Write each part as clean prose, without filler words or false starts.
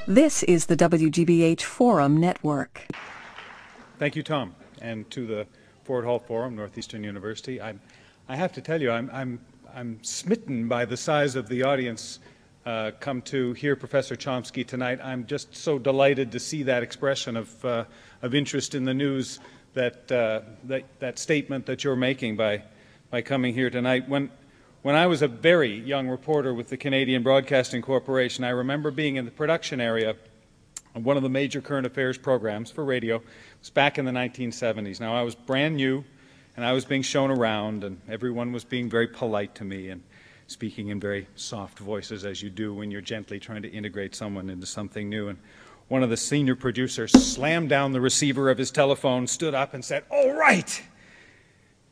This is the WGBH Forum Network. Thank you, Tom, and to the Ford Hall Forum, Northeastern University. I have to tell you, I'm smitten by the size of the audience come to hear Professor Chomsky tonight. I'm just so delighted to see that expression of interest in the news, that statement that you're making by coming here tonight. When I was a very young reporter with the Canadian Broadcasting Corporation, I remember being in the production area of one of the major current affairs programs for radio. It was back in the 1970s. Now, I was brand new, and I was being shown around, and everyone was being very polite to me and speaking in very soft voices, as you do when you're gently trying to integrate someone into something new. And one of the senior producers slammed down the receiver of his telephone, stood up, and said, "All right!"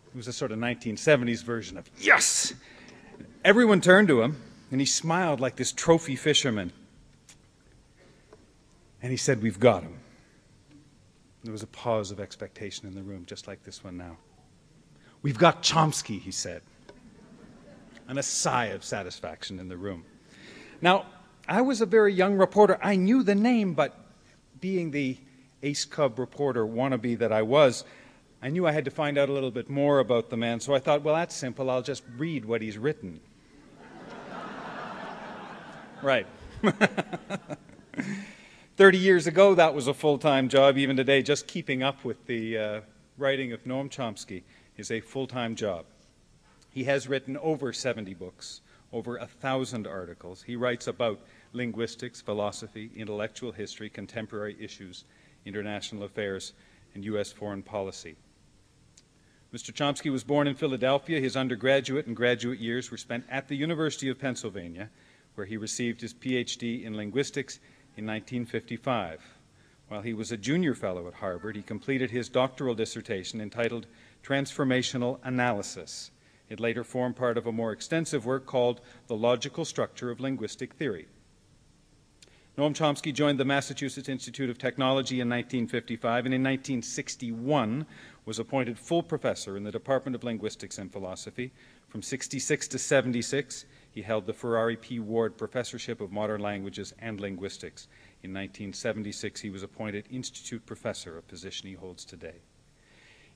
It was a sort of 1970s version of "Yes!" Everyone turned to him, and he smiled like this trophy fisherman. And he said, "We've got him." There was a pause of expectation in the room, just like this one now. "We've got Chomsky," he said. And a sigh of satisfaction in the room. Now, I was a very young reporter. I knew the name, but being the ace cub reporter wannabe that I was, I knew I had to find out a little bit more about the man. So I thought, well, that's simple. I'll just read what he's written. Right. 30 years ago, that was a full-time job. Even today, just keeping up with the writing of Noam Chomsky is a full-time job. He has written over 70 books, over 1,000 articles. He writes about linguistics, philosophy, intellectual history, contemporary issues, international affairs, and U.S. foreign policy. Mr. Chomsky was born in Philadelphia. His undergraduate and graduate years were spent at the University of Pennsylvania, where he received his Ph.D. in linguistics in 1955. While he was a junior fellow at Harvard, he completed his doctoral dissertation entitled Transformational Analysis. It later formed part of a more extensive work called The Logical Structure of Linguistic Theory. Noam Chomsky joined the Massachusetts Institute of Technology in 1955, and in 1961 was appointed full professor in the Department of Linguistics and Philosophy. From 66 to 76, he held the Ferrari P. Ward Professorship of Modern Languages and Linguistics. In 1976, he was appointed Institute Professor, a position he holds today.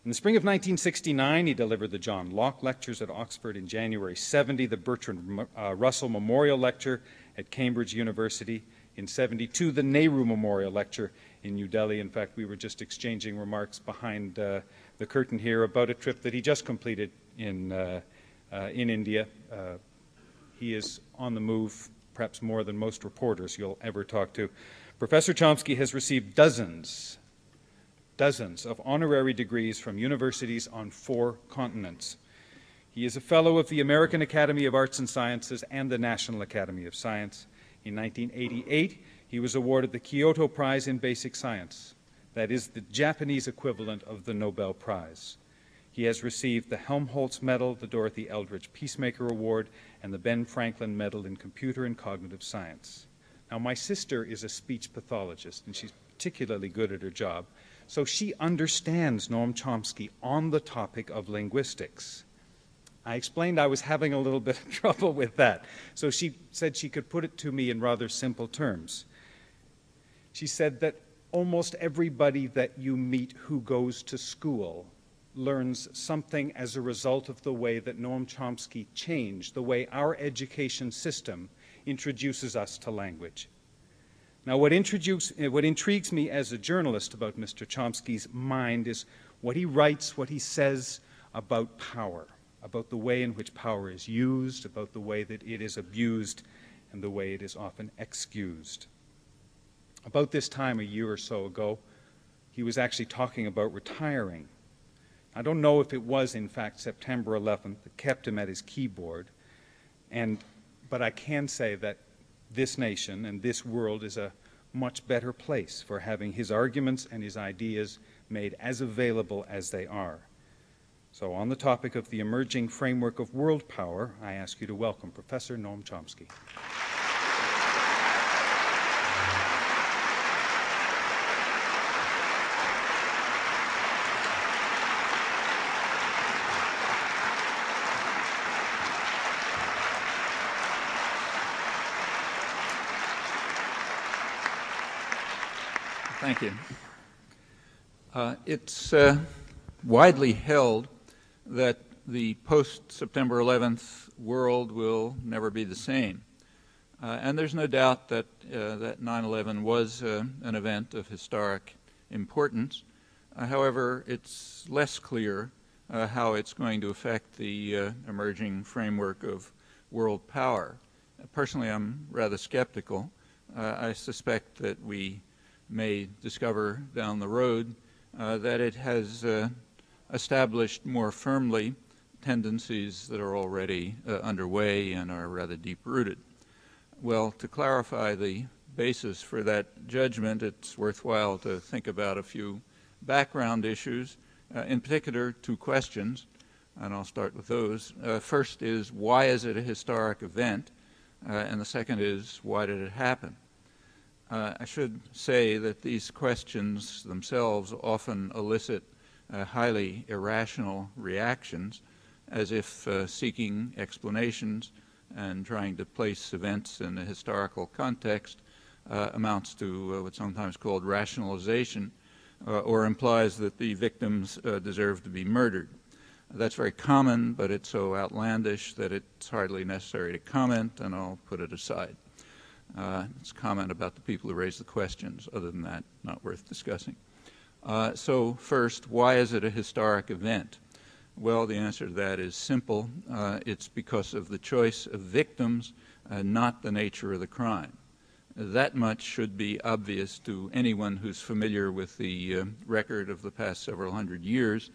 In the spring of 1969, he delivered the John Locke Lectures at Oxford. In January 70, the Bertrand Russell Memorial Lecture at Cambridge University. In 72, the Nehru Memorial Lecture in New Delhi. In fact, we were just exchanging remarks behind the curtain here about a trip that he just completed in India. He is on the move, perhaps more than most reporters you'll ever talk to. Professor Chomsky has received dozens of honorary degrees from universities on 4 continents. He is a fellow of the American Academy of Arts and Sciences and the National Academy of Science. In 1988, he was awarded the Kyoto Prize in Basic Science. That is the Japanese equivalent of the Nobel Prize. He has received the Helmholtz Medal, the Dorothy Eldridge Peacemaker Award, and the Ben Franklin Medal in Computer and Cognitive Science. Now, my sister is a speech pathologist, and she's particularly good at her job, so she understands Noam Chomsky on the topic of linguistics. I explained I was having a little bit of trouble with that, so she said she could put it to me in rather simple terms. She said that almost everybody that you meet who goes to school learns something as a result of the way that Noam Chomsky changed the way our education system introduces us to language. Now, what intrigues me as a journalist about Mr. Chomsky's mind is what he writes, what he says about power, about the way in which power is used, about the way that it is abused, and the way it is often excused. About this time, a year or so ago, he was actually talking about retiring. I don't know if it was, in fact, September 11th that kept him at his keyboard, but I can say that this nation and this world is a much better place for having his arguments and his ideas made as available as they are. So on the topic of the emerging framework of world power, I ask you to welcome Professor Noam Chomsky. Thank you. It's widely held that the post-September 11th world will never be the same. And there's no doubt that that 9/11 was an event of historic importance. However, it's less clear how it's going to affect the emerging framework of world power. Personally, I'm rather skeptical. I suspect that we may discover down the road that it has established more firmly tendencies that are already underway and are rather deep-rooted. Well, to clarify the basis for that judgment, it's worthwhile to think about a few background issues, in particular 2 questions, and I'll start with those. First is, why is it a historic event? And the second is, why did it happen? I should say that these questions themselves often elicit highly irrational reactions, as if seeking explanations and trying to place events in a historical context amounts to what's sometimes called rationalization, or implies that the victims deserve to be murdered. That's very common, but it's so outlandish that it's hardly necessary to comment, and I'll put it aside. It's comment about the people who raise the questions. Other than that, not worth discussing. So first, why is it a historic event? Well, the answer to that is simple. It's because of the choice of victims, not the nature of the crime. That much should be obvious to anyone who's familiar with the record of the past several hundred years,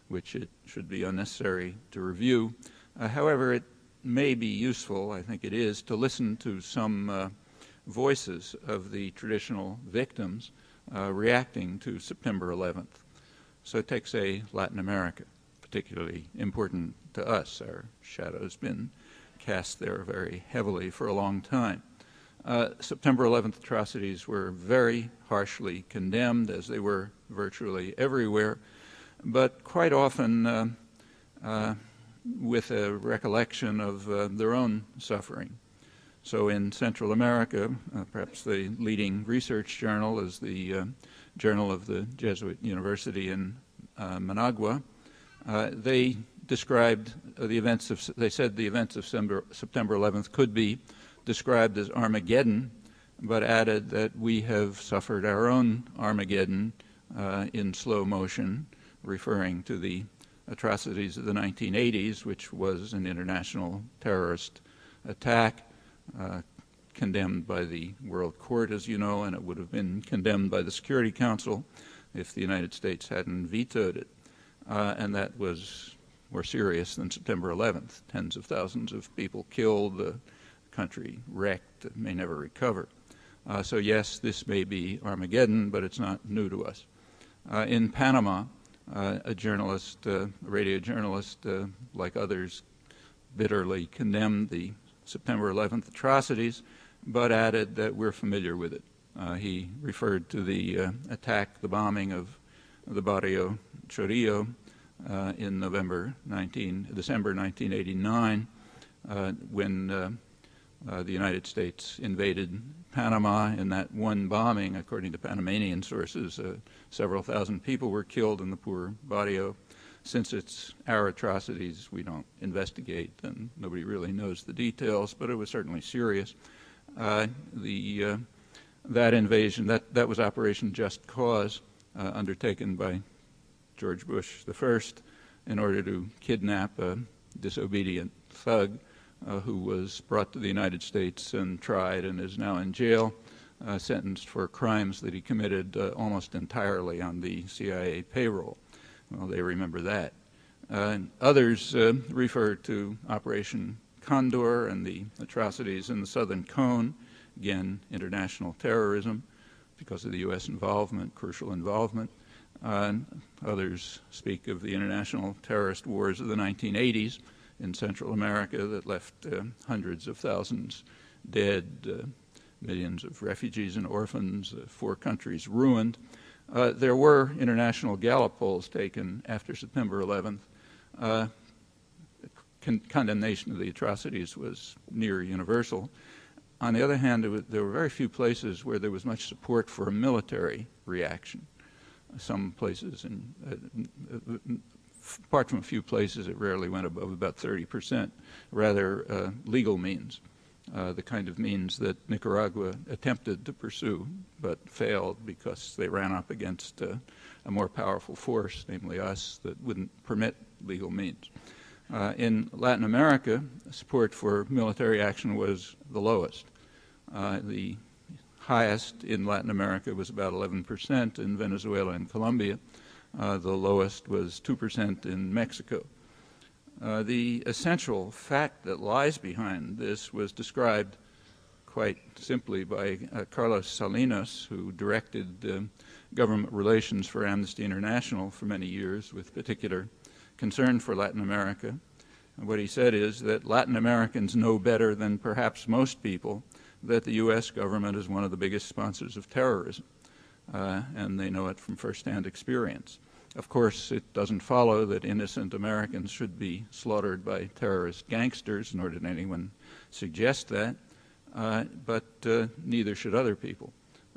which it should be unnecessary to review. However, it may be useful, I think it is, to listen to some voices of the traditional victims reacting to September 11th. So take, say, Latin America, particularly important to us. Our shadow's been cast there very heavily for a long time. September 11th atrocities were very harshly condemned, as they were virtually everywhere, but quite often with a recollection of their own suffering. So in Central America, perhaps the leading research journal is the Journal of the Jesuit University in Managua. They described the events of, they said the events of September 11th could be described as Armageddon, but added that we have suffered our own Armageddon in slow motion, referring to the atrocities of the 1980s, which was an international terrorist attack condemned by the World Court, as you know, and it would have been condemned by the Security Council if the United States hadn't vetoed it. And that was more serious than September 11th. Tens of thousands of people killed, the country wrecked, may never recover. So yes, this may be Armageddon, but it's not new to us. In Panama, a journalist, a radio journalist, like others, bitterly condemned the September 11th atrocities, but added that we're familiar with it. He referred to the attack, the bombing of the Barrio Chorrillo in December 1989, when the United States invaded Panama. In that one bombing, according to Panamanian sources, several thousand people were killed in the poor barrio. Since it's our atrocities, we don't investigate, and nobody really knows the details, but it was certainly serious. That invasion, that was Operation Just Cause, undertaken by George Bush I in order to kidnap a disobedient thug who was brought to the United States and tried and is now in jail, sentenced for crimes that he committed almost entirely on the CIA payroll. Well, they remember that. Others refer to Operation Condor and the atrocities in the Southern Cone, again, international terrorism because of the U.S. involvement, crucial involvement. Others speak of the international terrorist wars of the 1980s in Central America that left hundreds of thousands dead, millions of refugees and orphans, 4 countries ruined. There were international Gallup polls taken after September 11th. Condemnation of the atrocities was near universal. On the other hand, there were very few places where there was much support for a military reaction. Some places, apart from a few places, it rarely went above about 30%, rather legal means, the kind of means that Nicaragua attempted to pursue but failed because they ran up against a more powerful force, namely us, that wouldn't permit legal means. In Latin America, support for military action was the lowest. The highest in Latin America was about 11% in Venezuela and Colombia. The lowest was 2% in Mexico. The essential fact that lies behind this was described quite simply by Carlos Salinas, who directed government relations for Amnesty International for many years with particular concern for Latin America. And what he said is that Latin Americans know better than perhaps most people that the U.S. government is one of the biggest sponsors of terrorism, and they know it from firsthand experience. Of course, it doesn't follow that innocent Americans should be slaughtered by terrorist gangsters, nor did anyone suggest that, but neither should other people,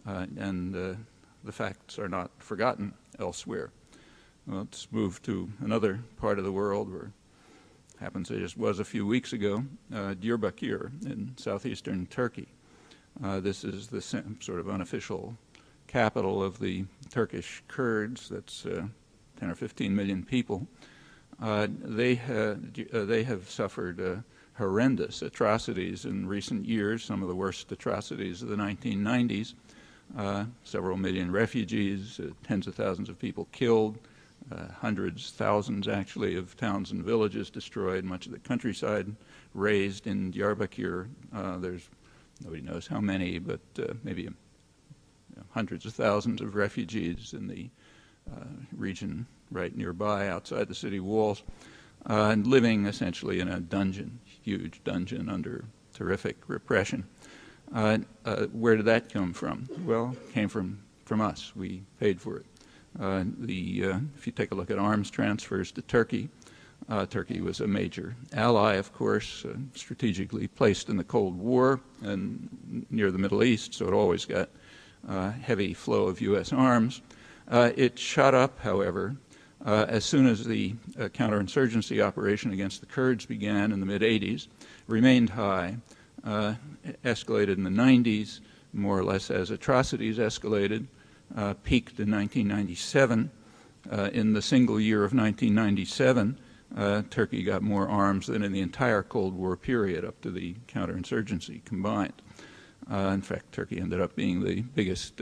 and the facts are not forgotten elsewhere. Well, let's move to another part of the world where happens it just was a few weeks ago, Diyarbakir in southeastern Turkey. This is the sort of unofficial capital of the Turkish Kurds. That's 10 or 15 million people. They have suffered horrendous atrocities in recent years, some of the worst atrocities of the 1990s. Several million refugees, tens of thousands of people killed, hundreds, thousands actually of towns and villages destroyed, much of the countryside razed in Diyarbakir. There's nobody knows how many, but maybe hundreds of thousands of refugees in the region right nearby outside the city walls, and living essentially in a dungeon, huge dungeon under terrific repression. Where did that come from? Well, it came from us. We paid for it. If you take a look at arms transfers to Turkey, Turkey was a major ally, of course, strategically placed in the Cold War and near the Middle East, so it always got heavy flow of U.S. arms. It shot up, however, as soon as the counterinsurgency operation against the Kurds began in the mid-'80s, remained high, escalated in the 90s, more or less as atrocities escalated, peaked in 1997. In the single year of 1997, Turkey got more arms than in the entire Cold War period up to the counterinsurgency combined. In fact, Turkey ended up being the biggest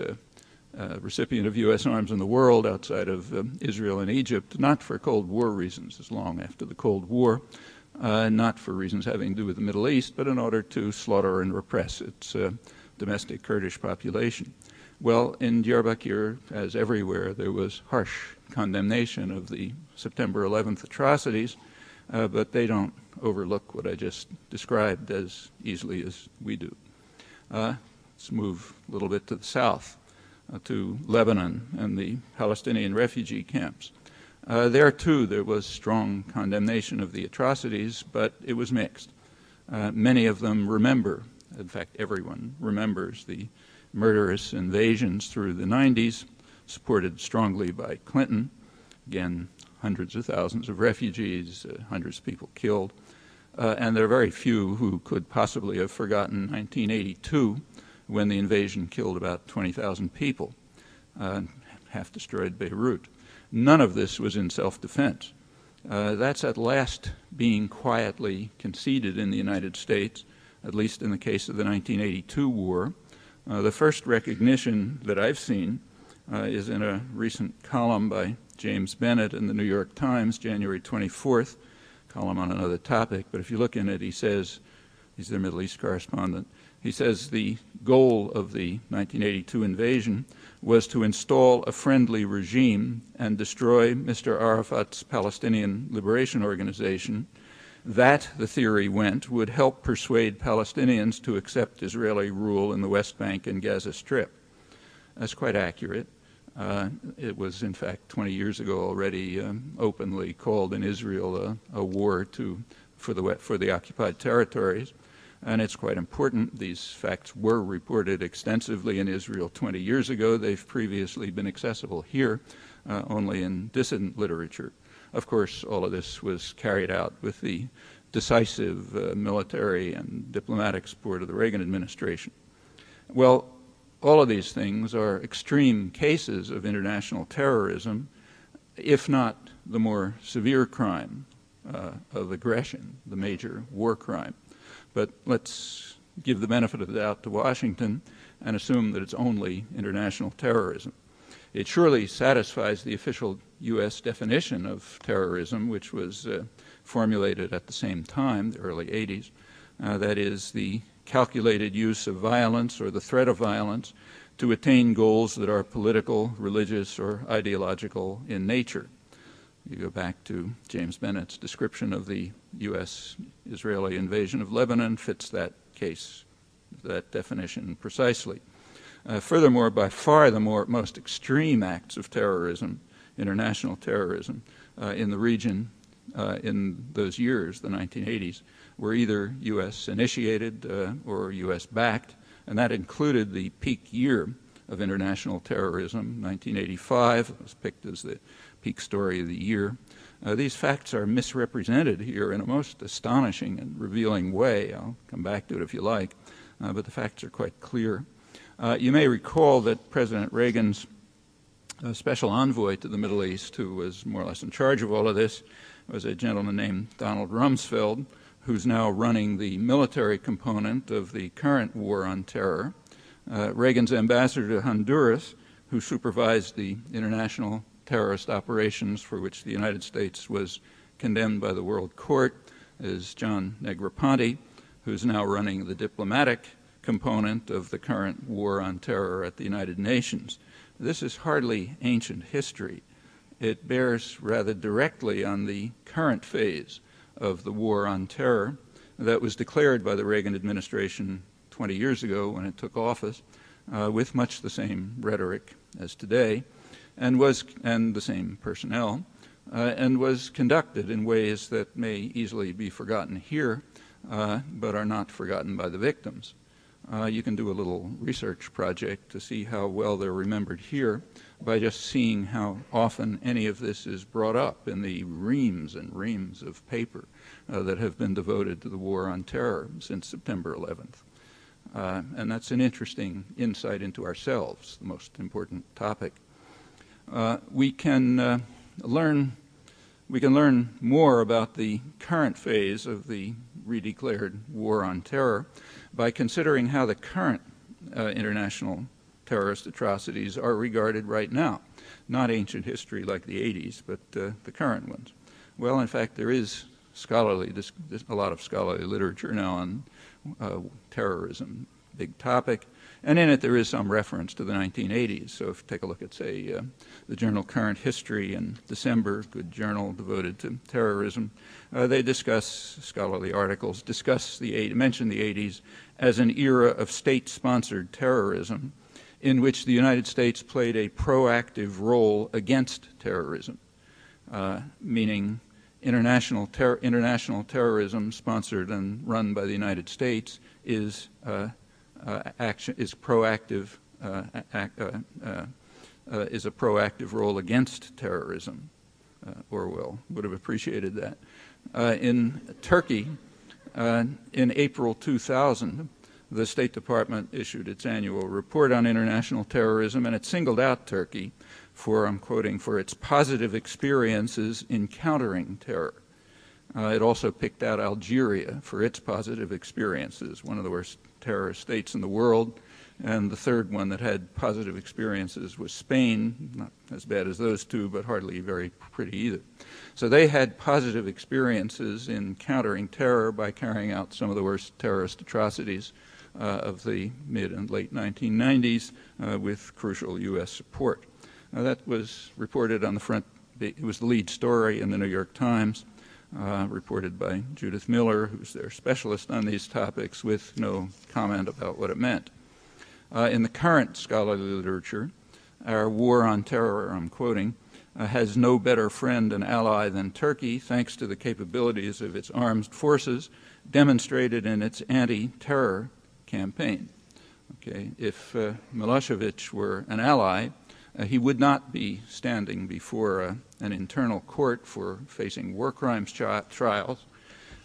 recipient of U.S. arms in the world outside of Israel and Egypt, not for Cold War reasons, as long after the Cold War, not for reasons having to do with the Middle East, but in order to slaughter and repress its domestic Kurdish population. Well, in Diyarbakir, as everywhere, there was harsh condemnation of the September 11th atrocities, but they don't overlook what I just described as easily as we do. Let's move a little bit to the south, to Lebanon and the Palestinian refugee camps. There, too, there was strong condemnation of the atrocities, but it was mixed. Many of them remember, in fact, everyone remembers the murderous invasions through the 90s, supported strongly by Clinton. Again, hundreds of thousands of refugees, hundreds of people killed. And there are very few who could possibly have forgotten 1982, when the invasion killed about 20,000 people, half destroyed Beirut. None of this was in self-defense. That's at last being quietly conceded in the United States, at least in the case of the 1982 war. The first recognition that I've seen is in a recent column by James Bennett in the New York Times, January 24th, column on another topic. But if you look in it, he says, he's their Middle East correspondent, he says the goal of the 1982 invasion was to install a friendly regime and destroy Mr. Arafat's Palestinian Liberation Organization. That, the theory went, would help persuade Palestinians to accept Israeli rule in the West Bank and Gaza Strip. That's quite accurate. It was, in fact, 20 years ago already openly called in Israel a war for the occupied territories. And it's quite important. These facts were reported extensively in Israel 20 years ago. They've previously been accessible here only in dissident literature. Of course, all of this was carried out with the decisive military and diplomatic support of the Reagan administration. Well, all of these things are extreme cases of international terrorism, if not the more severe crime of aggression, the major war crime. But let's give the benefit of the doubt to Washington and assume that it's only international terrorism. It surely satisfies the official U.S. definition of terrorism, which was formulated at the same time, the early 80s. That is, the calculated use of violence or the threat of violence to attain goals that are political, religious, or ideological in nature. You go back to James Bennett's description of the U.S.-Israeli invasion of Lebanon, fits that case, that definition precisely. Furthermore, by far the most extreme acts of terrorism, international terrorism, in the region in those years, the 1980s, were either U.S.-initiated or U.S.-backed, and that included the peak year of international terrorism, 1985. It was picked as the peak story of the year. These facts are misrepresented here in a most astonishing and revealing way. I'll come back to it if you like, but the facts are quite clear. You may recall that President Reagan's special envoy to the Middle East, who was more or less in charge of all of this, was a gentleman named Donald Rumsfeld, who's now running the military component of the current war on terror. Reagan's ambassador to Honduras, who supervised the international terrorist operations for which the United States was condemned by the World Court, is John Negroponte, who's now running the diplomatic component of the current war on terror at the United Nations. This is hardly ancient history. It bears rather directly on the current phase of the war on terror that was declared by the Reagan administration 20 years ago when it took office, with much the same rhetoric as today, and the same personnel, and was conducted in ways that may easily be forgotten here, but are not forgotten by the victims. You can do a little research project to see how well they're remembered here by just seeing how often any of this is brought up in the reams and reams of paper that have been devoted to the war on terror since September 11th. And that's an interesting insight into ourselves, the most important topic. We can learn more about the current phase of the redeclared war on terror by considering how the current international terrorist atrocities are regarded right now. Not ancient history like the 80s, but the current ones. Well, in fact, there is a lot of scholarly literature now on terrorism, big topic, and in it there is some reference to the 1980s. So if you take a look at, say, the journal Current History in December, good journal devoted to terrorism, they discuss, scholarly articles, mention the 80s as an era of state-sponsored terrorism in which the United States played a proactive role against terrorism, meaning international terrorism sponsored and run by the United States is a proactive role against terrorism. Orwell would have appreciated that. In Turkey, in April 2000, the State Department issued its annual report on international terrorism, and it singled out Turkey for, I'm quoting, for its positive experiences in countering terror. It also picked out Algeria for its positive experiences, one of the worst terrorist states in the world, and the third one that had positive experiences was Spain, not as bad as those two, but hardly very pretty either. So they had positive experiences in countering terror by carrying out some of the worst terrorist atrocities of the mid and late 1990s with crucial U.S. support. That was reported on the front. It was the lead story in the New York Times, reported by Judith Miller, who's their specialist on these topics, with no comment about what it meant. In the current scholarly literature, our war on terror, I'm quoting, has no better friend and ally than Turkey, thanks to the capabilities of its armed forces demonstrated in its anti-terror campaign. Okay, if Milosevic were an ally, he would not be standing before an internal court for facing war crimes trials.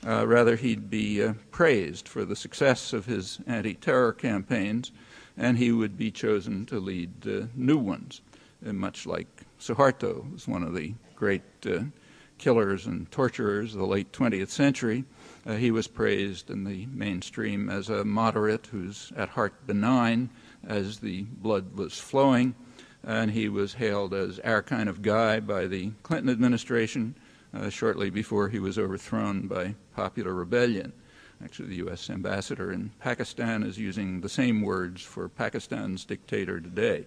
Rather, he'd be praised for the success of his anti-terror campaigns, and he would be chosen to lead new ones, much like Suharto was one of the great killers and torturers of the late 20th century. He was praised in the mainstream as a moderate who's at heart benign as the blood was flowing, and he was hailed as our kind of guy by the Clinton administration shortly before he was overthrown by popular rebellion. Actually, the U.S. ambassador in Pakistan is using the same words for Pakistan's dictator today.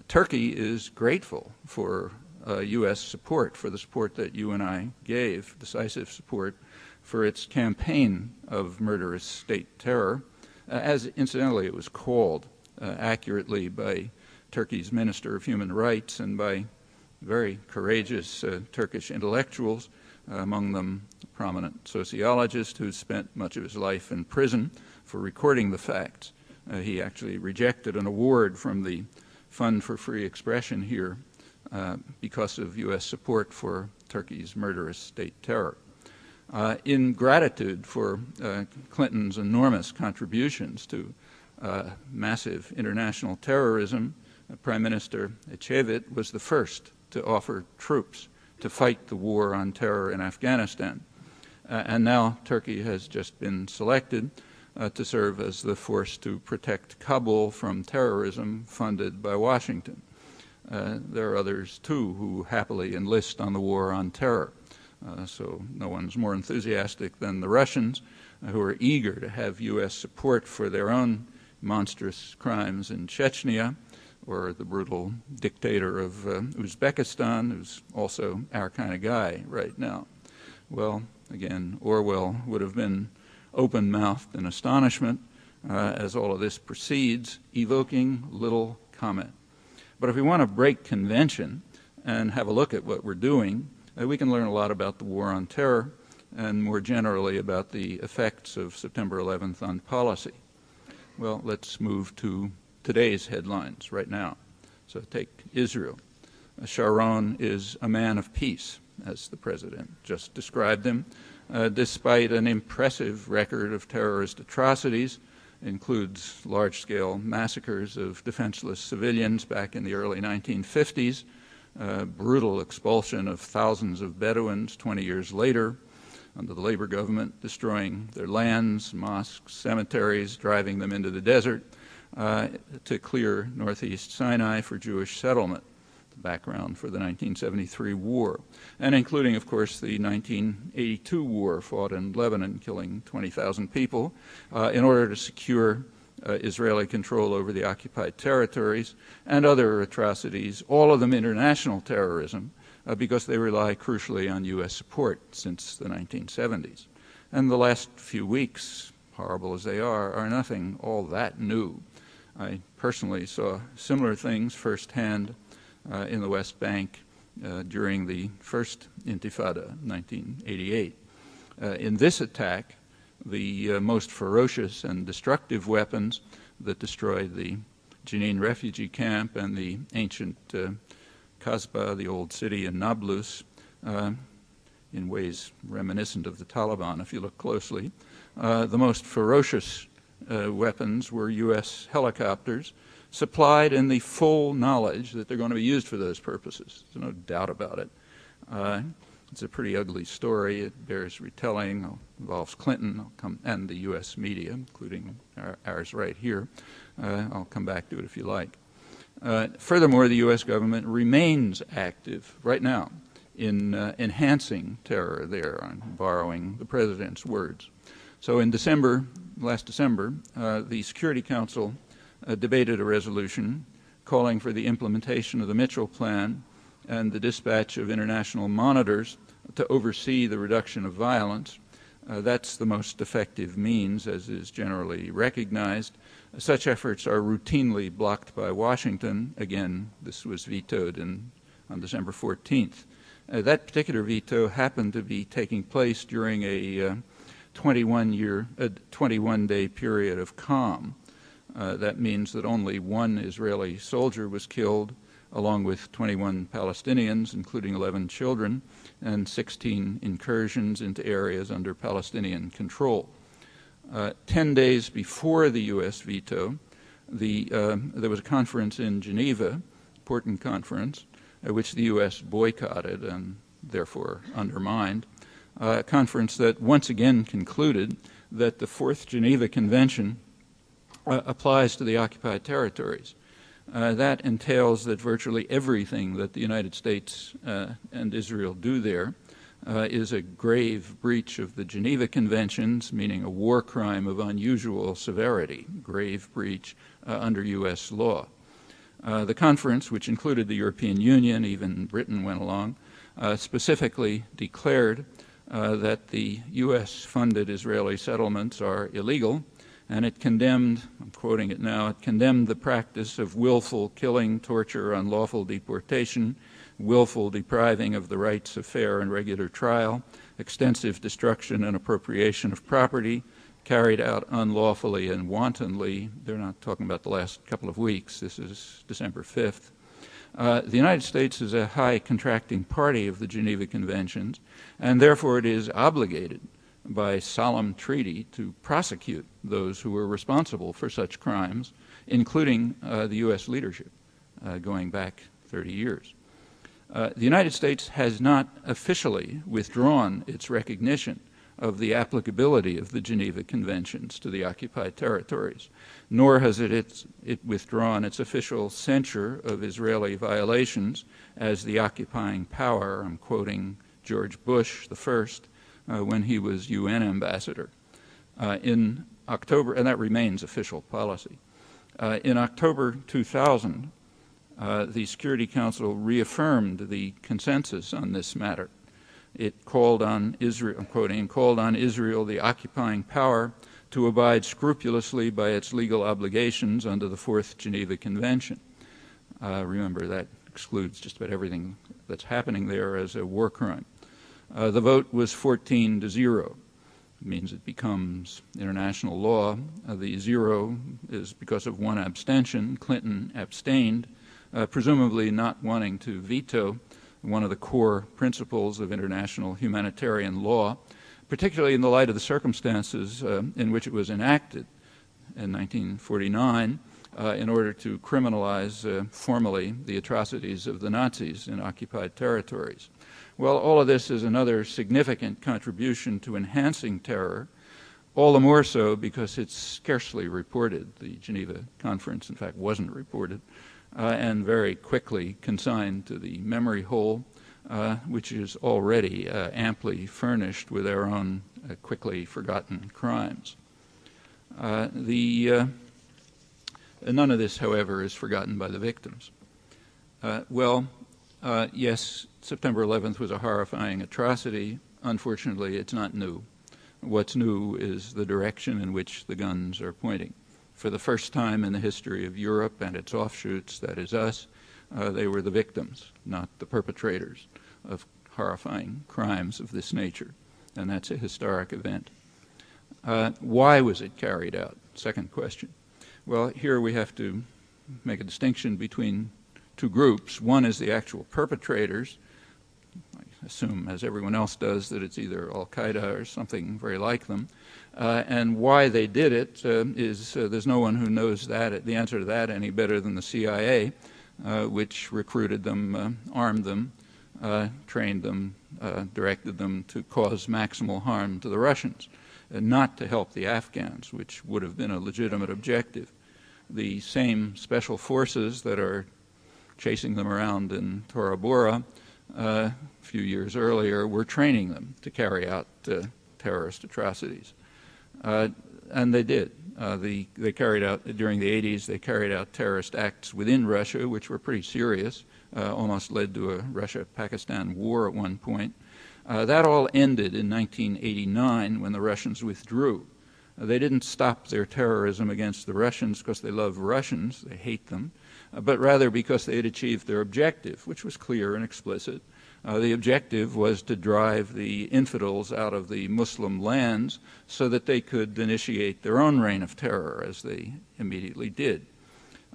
Turkey is grateful for U.S. support, for the support that you and I gave, decisive support, for its campaign of murderous state terror, as incidentally it was called accurately by Turkey's Minister of Human Rights and by very courageous Turkish intellectuals, among them a prominent sociologist who spent much of his life in prison for recording the facts. He actually rejected an award from the Fund for Free Expression here because of U.S. support for Turkey's murderous state terror. In gratitude for Clinton's enormous contributions to massive international terrorism, Prime Minister Ecevit was the first to offer troops to fight the war on terror in Afghanistan. And now Turkey has just been selected to serve as the force to protect Kabul from terrorism funded by Washington. There are others, too, who happily enlist on the war on terror. So no one's more enthusiastic than the Russians, who are eager to have U.S. support for their own monstrous crimes in Chechnya, or the brutal dictator of Uzbekistan, who's also our kind of guy right now. Well, again, Orwell would have been open-mouthed in astonishment as all of this proceeds, evoking little comment. But if we want to break convention and have a look at what we're doing, we can learn a lot about the war on terror and more generally about the effects of September 11th on policy. Well, let's move to today's headlines right now. So take Israel. Sharon is a man of peace, as the president just described him, despite an impressive record of terrorist atrocities, includes large-scale massacres of defenseless civilians back in the early 1950s, brutal expulsion of thousands of Bedouins 20 years later under the labor government, destroying their lands, mosques, cemeteries, driving them into the desert to clear northeast Sinai for Jewish settlement, the background for the 1973 war, and including, of course, the 1982 war fought in Lebanon, killing 20,000 people, in order to secure Israeli control over the occupied territories, and other atrocities, all of them international terrorism, because they rely crucially on U.S. support since the 1970s. And the last few weeks, horrible as they are nothing all that new. I personally saw similar things firsthand in the West Bank during the first Intifada, 1988. In this attack, the most ferocious and destructive weapons that destroyed the Jenin refugee camp and the ancient Kasbah, the old city in Nablus, in ways reminiscent of the Taliban, if you look closely. The most ferocious weapons were U.S. helicopters, supplied in the full knowledge that they're going to be used for those purposes. There's no doubt about it. It's a pretty ugly story. It bears retelling. It involves Clinton and the U.S. media, including ours right here. I'll come back to it if you like. Furthermore, the U.S. government remains active right now in enhancing terror there, I'm borrowing the president's words. So in last December, the Security Council debated a resolution calling for the implementation of the Mitchell Plan and the dispatch of international monitors to oversee the reduction of violence. That's the most effective means, as is generally recognized. Such efforts are routinely blocked by Washington. Again, this was vetoed on December 14th. That particular veto happened to be taking place during a 21-day period of calm. That means that only one Israeli soldier was killed, along with 21 Palestinians, including 11 children, and 16 incursions into areas under Palestinian control. 10 days before the U.S. veto, there was a conference in Geneva, important conference, which the U.S. boycotted and therefore undermined, a conference that once again concluded that the Fourth Geneva Convention applies to the occupied territories. That entails that virtually everything that the United States and Israel do there is a grave breach of the Geneva Conventions, meaning a war crime of unusual severity, grave breach under U.S. law. The conference, which included the European Union, even Britain went along, specifically declared that the U.S.-funded Israeli settlements are illegal, and it condemned, I'm quoting it now, it condemned the practice of willful killing, torture, unlawful deportation, willful depriving of the rights of fair and regular trial, extensive destruction and appropriation of property, carried out unlawfully and wantonly. They're not talking about the last couple of weeks. This is December 5th. The United States is a high contracting party of the Geneva Conventions, and therefore it is obligated by solemn treaty to prosecute those who were responsible for such crimes, including the U.S. leadership, going back 30 years. The United States has not officially withdrawn its recognition of the applicability of the Geneva Conventions to the occupied territories, nor has it withdrawn its official censure of Israeli violations as the occupying power. I'm quoting George Bush the first, when he was UN ambassador. In October, and that remains official policy. In October 2000, the Security Council reaffirmed the consensus on this matter. It called on Israel, I'm quoting, called on Israel, the occupying power, to abide scrupulously by its legal obligations under the Fourth Geneva Convention. Remember, that excludes just about everything that's happening there as a war crime. The vote was 14-0. It means it becomes international law. The 0 is because of one abstention. Clinton abstained, presumably not wanting to veto one of the core principles of international humanitarian law, particularly in the light of the circumstances in which it was enacted in 1949 in order to criminalize formally the atrocities of the Nazis in occupied territories. Well, all of this is another significant contribution to enhancing terror, all the more so because it's scarcely reported. The Geneva Conference, in fact, wasn't reported, and very quickly consigned to the memory hole, which is already amply furnished with our own quickly forgotten crimes. None of this, however, is forgotten by the victims. Yes, September 11th was a horrifying atrocity. Unfortunately, it's not new. What's new is the direction in which the guns are pointing. For the first time in the history of Europe and its offshoots, that is us, they were the victims, not the perpetrators of horrifying crimes of this nature. And that's a historic event. Why was it carried out? Second question. Well, here we have to make a distinction between two groups. One is the actual perpetrators. I assume, as everyone else does, that it's either Al-Qaeda or something very like them. And why they did it is there's no one who knows that, the answer to that any better than the CIA, which recruited them, armed them, trained them, directed them to cause maximal harm to the Russians, not to help the Afghans, which would have been a legitimate objective. The same special forces that are chasing them around in Tora Bora a few years earlier were training them to carry out terrorist atrocities. And they did. They carried out, during the 80s, they carried out terrorist acts within Russia, which were pretty serious, almost led to a Russia-Pakistan war at one point. That all ended in 1989 when the Russians withdrew. They didn't stop their terrorism against the Russians because they love Russians, they hate them, but rather because they had achieved their objective, which was clear and explicit. The objective was to drive the infidels out of the Muslim lands so that they could initiate their own reign of terror, as they immediately did.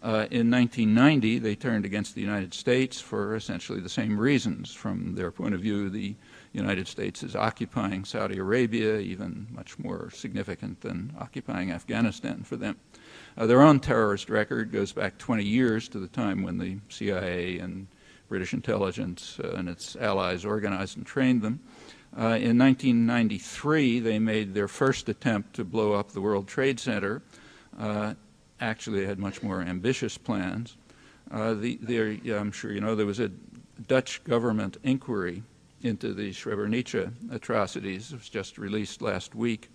In 1990, they turned against the United States for essentially the same reasons. From their point of view, the United States is occupying Saudi Arabia, even much more significant than occupying Afghanistan for them. Their own terrorist record goes back 20 years to the time when the CIA and British intelligence and its allies organized and trained them. In 1993, they made their first attempt to blow up the World Trade Center. Actually, they had much more ambitious plans. I'm sure you know there was a Dutch government inquiry into the Srebrenica atrocities. It was just released last week.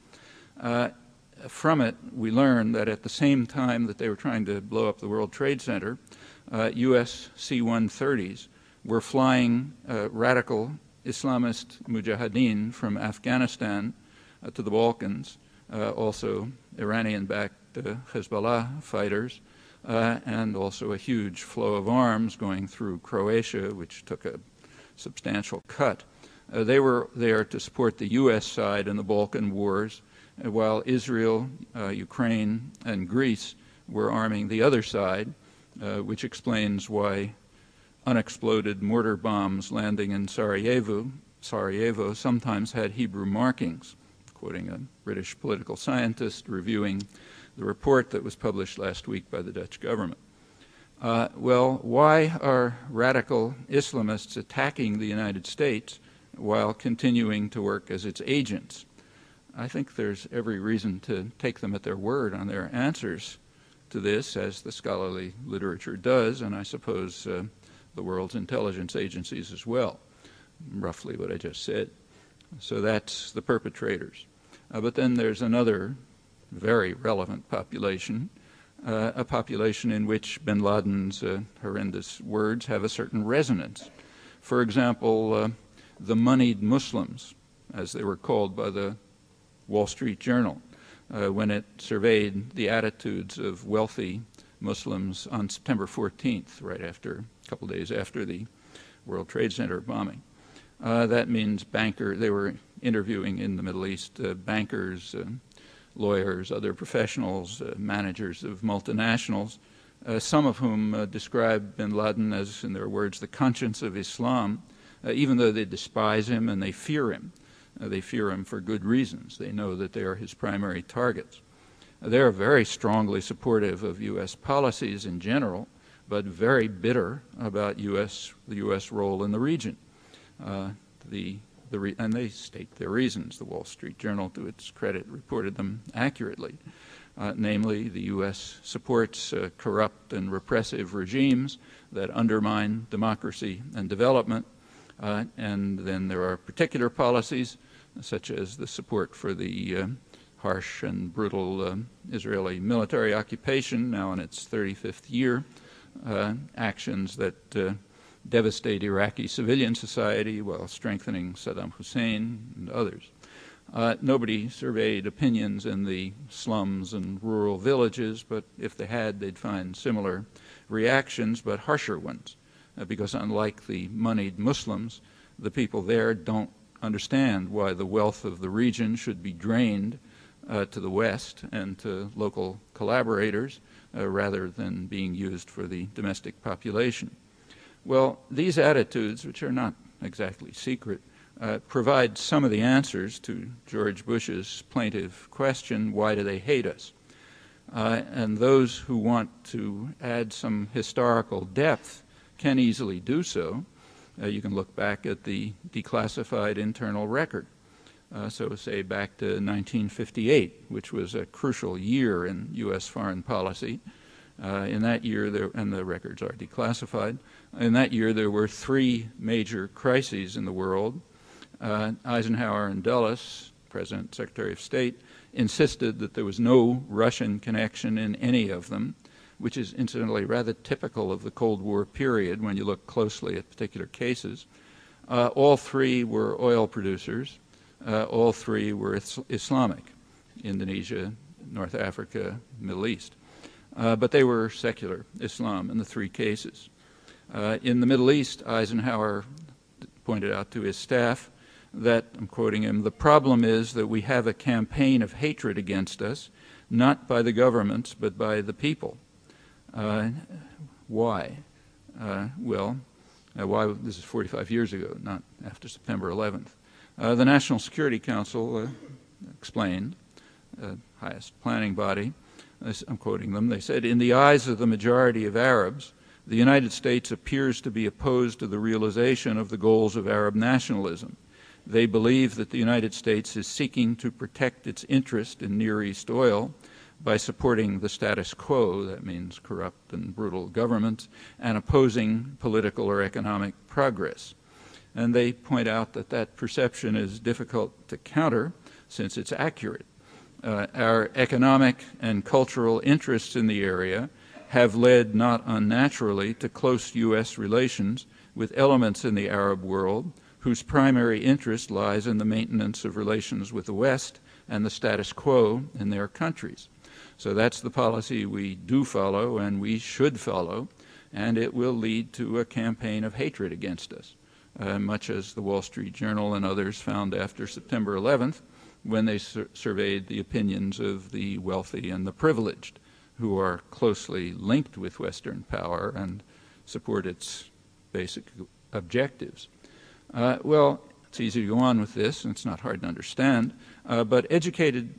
From it, we learned that at the same time that they were trying to blow up the World Trade Center, U.S. C-130s were flying radical Islamist mujahideen from Afghanistan to the Balkans, also Iranian-backed Hezbollah fighters, and also a huge flow of arms going through Croatia, which took a substantial cut. They were there to support the U.S. side in the Balkan wars, while Israel, Ukraine, and Greece were arming the other side, which explains why unexploded mortar bombs landing in Sarajevo sometimes had Hebrew markings, quoting a British political scientist reviewing the report that was published last week by the Dutch government. Well, why are radical Islamists attacking the United States while continuing to work as its agents? I think there's every reason to take them at their word on their answers to this, as the scholarly literature does, and I suppose the world's intelligence agencies as well, roughly what I just said. So that's the perpetrators. But then there's another very relevant population, a population in which bin Laden's horrendous words have a certain resonance. For example, the moneyed Muslims, as they were called by the Wall Street Journal, when it surveyed the attitudes of wealthy Muslims on September 14th, right after, a couple days after the World Trade Center bombing. That means they were interviewing in the Middle East bankers, lawyers, other professionals, managers of multinationals, some of whom described bin Laden as, in their words, the conscience of Islam, even though they despise him and they fear him. They fear him for good reasons. They know that they are his primary targets. They're very strongly supportive of U.S. policies in general, but very bitter about the U.S. role in the region. And they state their reasons. The Wall Street Journal, to its credit, reported them accurately. Namely, the U.S. supports corrupt and repressive regimes that undermine democracy and development. And then there are particular policies, such as the support for the harsh and brutal Israeli military occupation, now in its 35th year, actions that devastate Iraqi civilian society while strengthening Saddam Hussein and others. Nobody surveyed opinions in the slums and rural villages, but if they had, they'd find similar reactions, but harsher ones, because unlike the moneyed Muslims, the people there don't understand why the wealth of the region should be drained to the West and to local collaborators rather than being used for the domestic population. Well, these attitudes, which are not exactly secret, provide some of the answers to George Bush's plaintive question, why do they hate us? And those who want to add some historical depth can easily do so. You can look back at the declassified internal record. So say back to 1958, which was a crucial year in U.S. foreign policy. In that year, and the records are declassified, in that year there were three major crises in the world. Eisenhower and Dulles, President, Secretary of State, insisted that there was no Russian connection in any of them, which is incidentally rather typical of the Cold War period when you look closely at particular cases. All three were oil producers. All three were Islamic. Indonesia, North Africa, Middle East. But they were secular Islam in the three cases. In the Middle East, Eisenhower pointed out to his staff that, I'm quoting him, "The problem is that we have a campaign of hatred against us, not by the governments, but by the people." Why? Why? This is 45 years ago, not after September 11th. The National Security Council explained, highest planning body, I'm quoting them, they said, "In the eyes of the majority of Arabs, the United States appears to be opposed to the realization of the goals of Arab nationalism. They believe that the United States is seeking to protect its interest in Near East oil by supporting the status quo," that means corrupt and brutal governments, "and opposing political or economic progress." And they point out that that perception is difficult to counter since it's accurate. Our economic and cultural interests in the area have led not unnaturally to close U.S. relations with elements in the Arab world whose primary interest lies in the maintenance of relations with the West and the status quo in their countries. So that's the policy we do follow and we should follow, and it will lead to a campaign of hatred against us, much as the Wall Street Journal and others found after September 11th when they surveyed the opinions of the wealthy and the privileged, who are closely linked with Western power and support its basic objectives. Well, it's easy to go on with this, and it's not hard to understand, but educated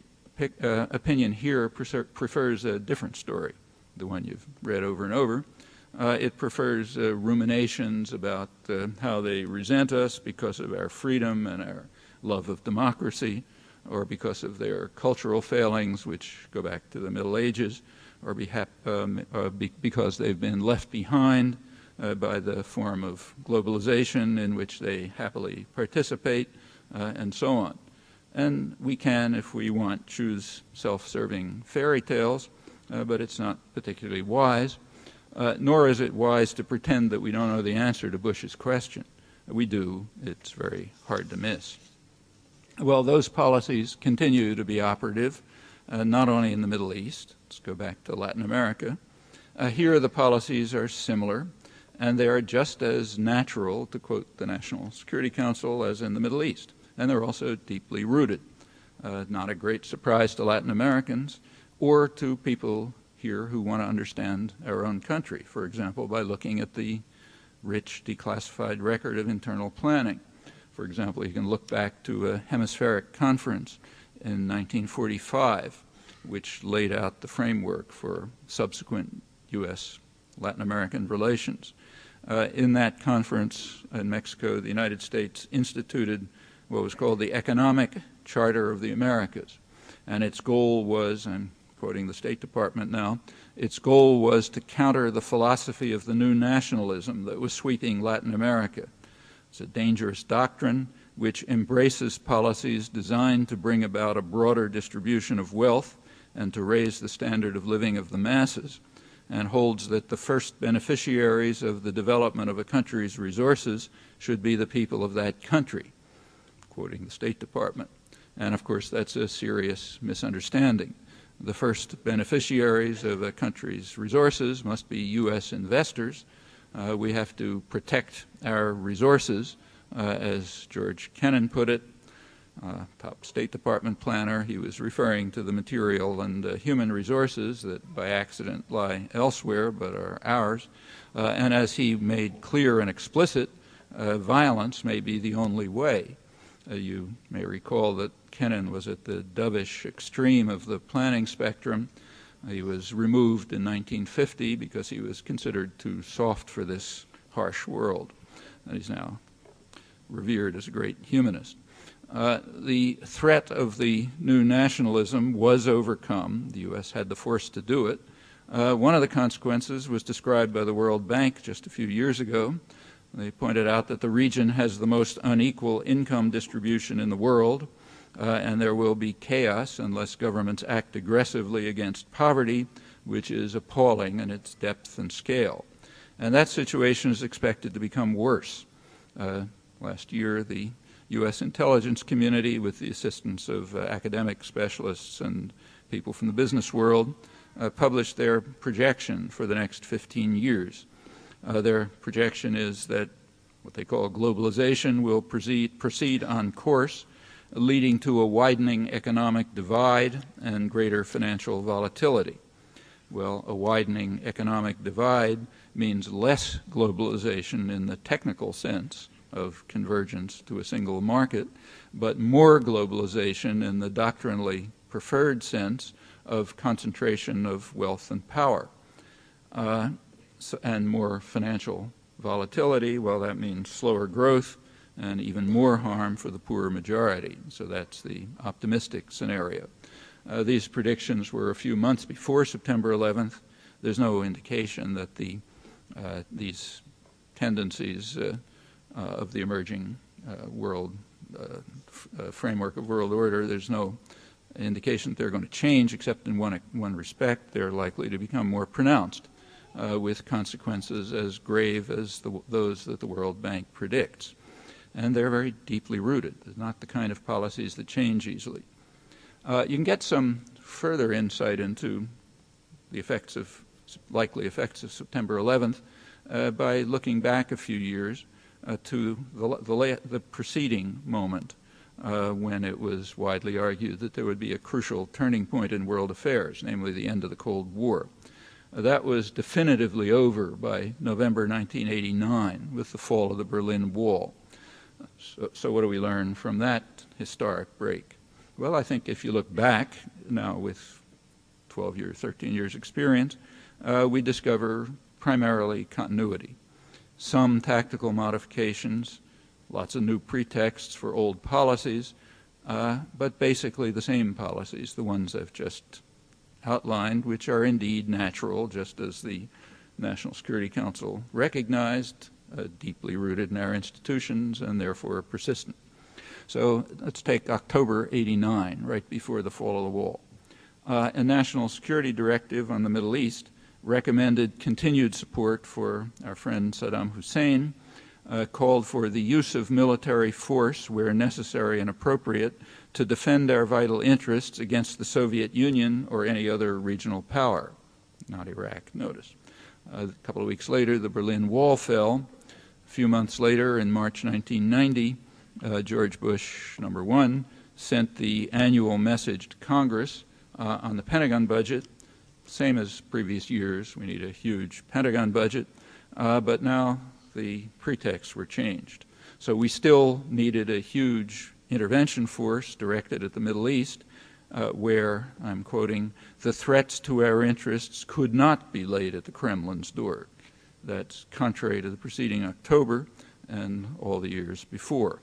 opinion here prefers a different story, the one you've read over and over. It prefers ruminations about how they resent us because of our freedom and our love of democracy, or because of their cultural failings, which go back to the Middle Ages, or because they've been left behind by the form of globalization in which they happily participate, and so on. And we can, if we want, choose self-serving fairy tales, but it's not particularly wise, nor is it wise to pretend that we don't know the answer to Bush's question. We do. It's very hard to miss. Well, those policies continue to be operative, not only in the Middle East. Let's go back to Latin America. Here the policies are similar, and they are just as natural, to quote the National Security Council, as in the Middle East. And they're also deeply rooted. Not a great surprise to Latin Americans or to people here who want to understand our own country, for example, by looking at the rich declassified record of internal planning. For example, you can look back to a hemispheric conference in 1945, which laid out the framework for subsequent U.S.-Latin American relations. In that conference in Mexico, the United States instituted what was called the Economic Charter of the Americas. And its goal was, I'm quoting the State Department now, its goal was to counter the philosophy of the new nationalism that was sweeping Latin America. It's a dangerous doctrine which embraces policies designed to bring about a broader distribution of wealth and to raise the standard of living of the masses, and holds that the first beneficiaries of the development of a country's resources should be the people of that country, quoting the State Department. And of course, that's a serious misunderstanding. The first beneficiaries of a country's resources must be U.S. investors. We have to protect our resources, as George Kennan put it, top State Department planner. He was referring to the material and human resources that by accident lie elsewhere but are ours. And as he made clear and explicit, violence may be the only way. You may recall that Kennan was at the dovish extreme of the planning spectrum. He was removed in 1950 because he was considered too soft for this harsh world. And he's now revered as a great humanist. The threat of the new nationalism was overcome. The U.S. had the force to do it. One of the consequences was described by the World Bank just a few years ago. They pointed out that the region has the most unequal income distribution in the world, and there will be chaos unless governments act aggressively against poverty, which is appalling in its depth and scale. And that situation is expected to become worse. Last year, the U.S. intelligence community, with the assistance of academic specialists and people from the business world, published their projection for the next 15 years. Their projection is that what they call globalization will proceed on course, leading to a widening economic divide and greater financial volatility. Well, a widening economic divide means less globalization in the technical sense of convergence to a single market, but more globalization in the doctrinally preferred sense of concentration of wealth and power, and more financial volatility. Well, that means slower growth and even more harm for the poor majority. So that's the optimistic scenario. These predictions were a few months before September 11th. There's no indication that these tendencies of the emerging world framework of world order, there's no indication that they're going to change, except in one respect. They're likely to become more pronounced, with consequences as grave as those that the World Bank predicts. And they're very deeply rooted. They're not the kind of policies that change easily. You can get some further insight into the likely effects of September 11th by looking back a few years to the preceding moment when it was widely argued that there would be a crucial turning point in world affairs, namely the end of the Cold War. That was definitively over by November 1989 with the fall of the Berlin Wall. So what do we learn from that historic break? Well, I think if you look back now with 12 years, 13 years experience, we discover primarily continuity. Some tactical modifications, lots of new pretexts for old policies, but basically the same policies, the ones I've just outlined, which are indeed natural, just as the National Security Council recognized, deeply rooted in our institutions, and therefore persistent. So let's take October '89, right before the fall of the wall. A national security directive on the Middle East recommended continued support for our friend Saddam Hussein, called for the use of military force where necessary and appropriate to defend our vital interests against the Soviet Union or any other regional power. Not Iraq, notice. A couple of weeks later, the Berlin Wall fell. A few months later, in March 1990, George Bush, #1, sent the annual message to Congress on the Pentagon budget. Same as previous years, we need a huge Pentagon budget, but now the pretexts were changed. So we still needed a huge intervention force directed at the Middle East, where, I'm quoting, the threats to our interests could not be laid at the Kremlin's door. That's contrary to the preceding October and all the years before.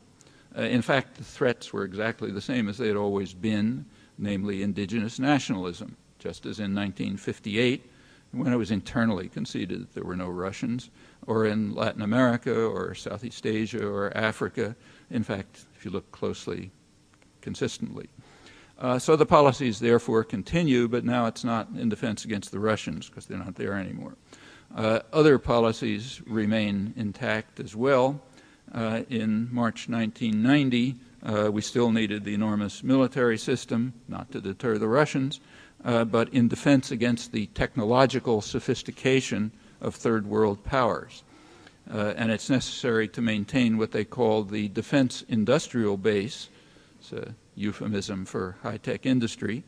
In fact, the threats were exactly the same as they had always been, namely indigenous nationalism, just as in 1958, when it was internally conceded that there were no Russians, or in Latin America or Southeast Asia or Africa, in fact, if you look closely, consistently. So the policies therefore continue, but now it's not in defense against the Russians because they're not there anymore. Other policies remain intact as well. In March 1990, we still needed the enormous military system, not to deter the Russians, but in defense against the technological sophistication of third world powers. And it's necessary to maintain what they call the defense industrial base. It's a euphemism for high-tech industry.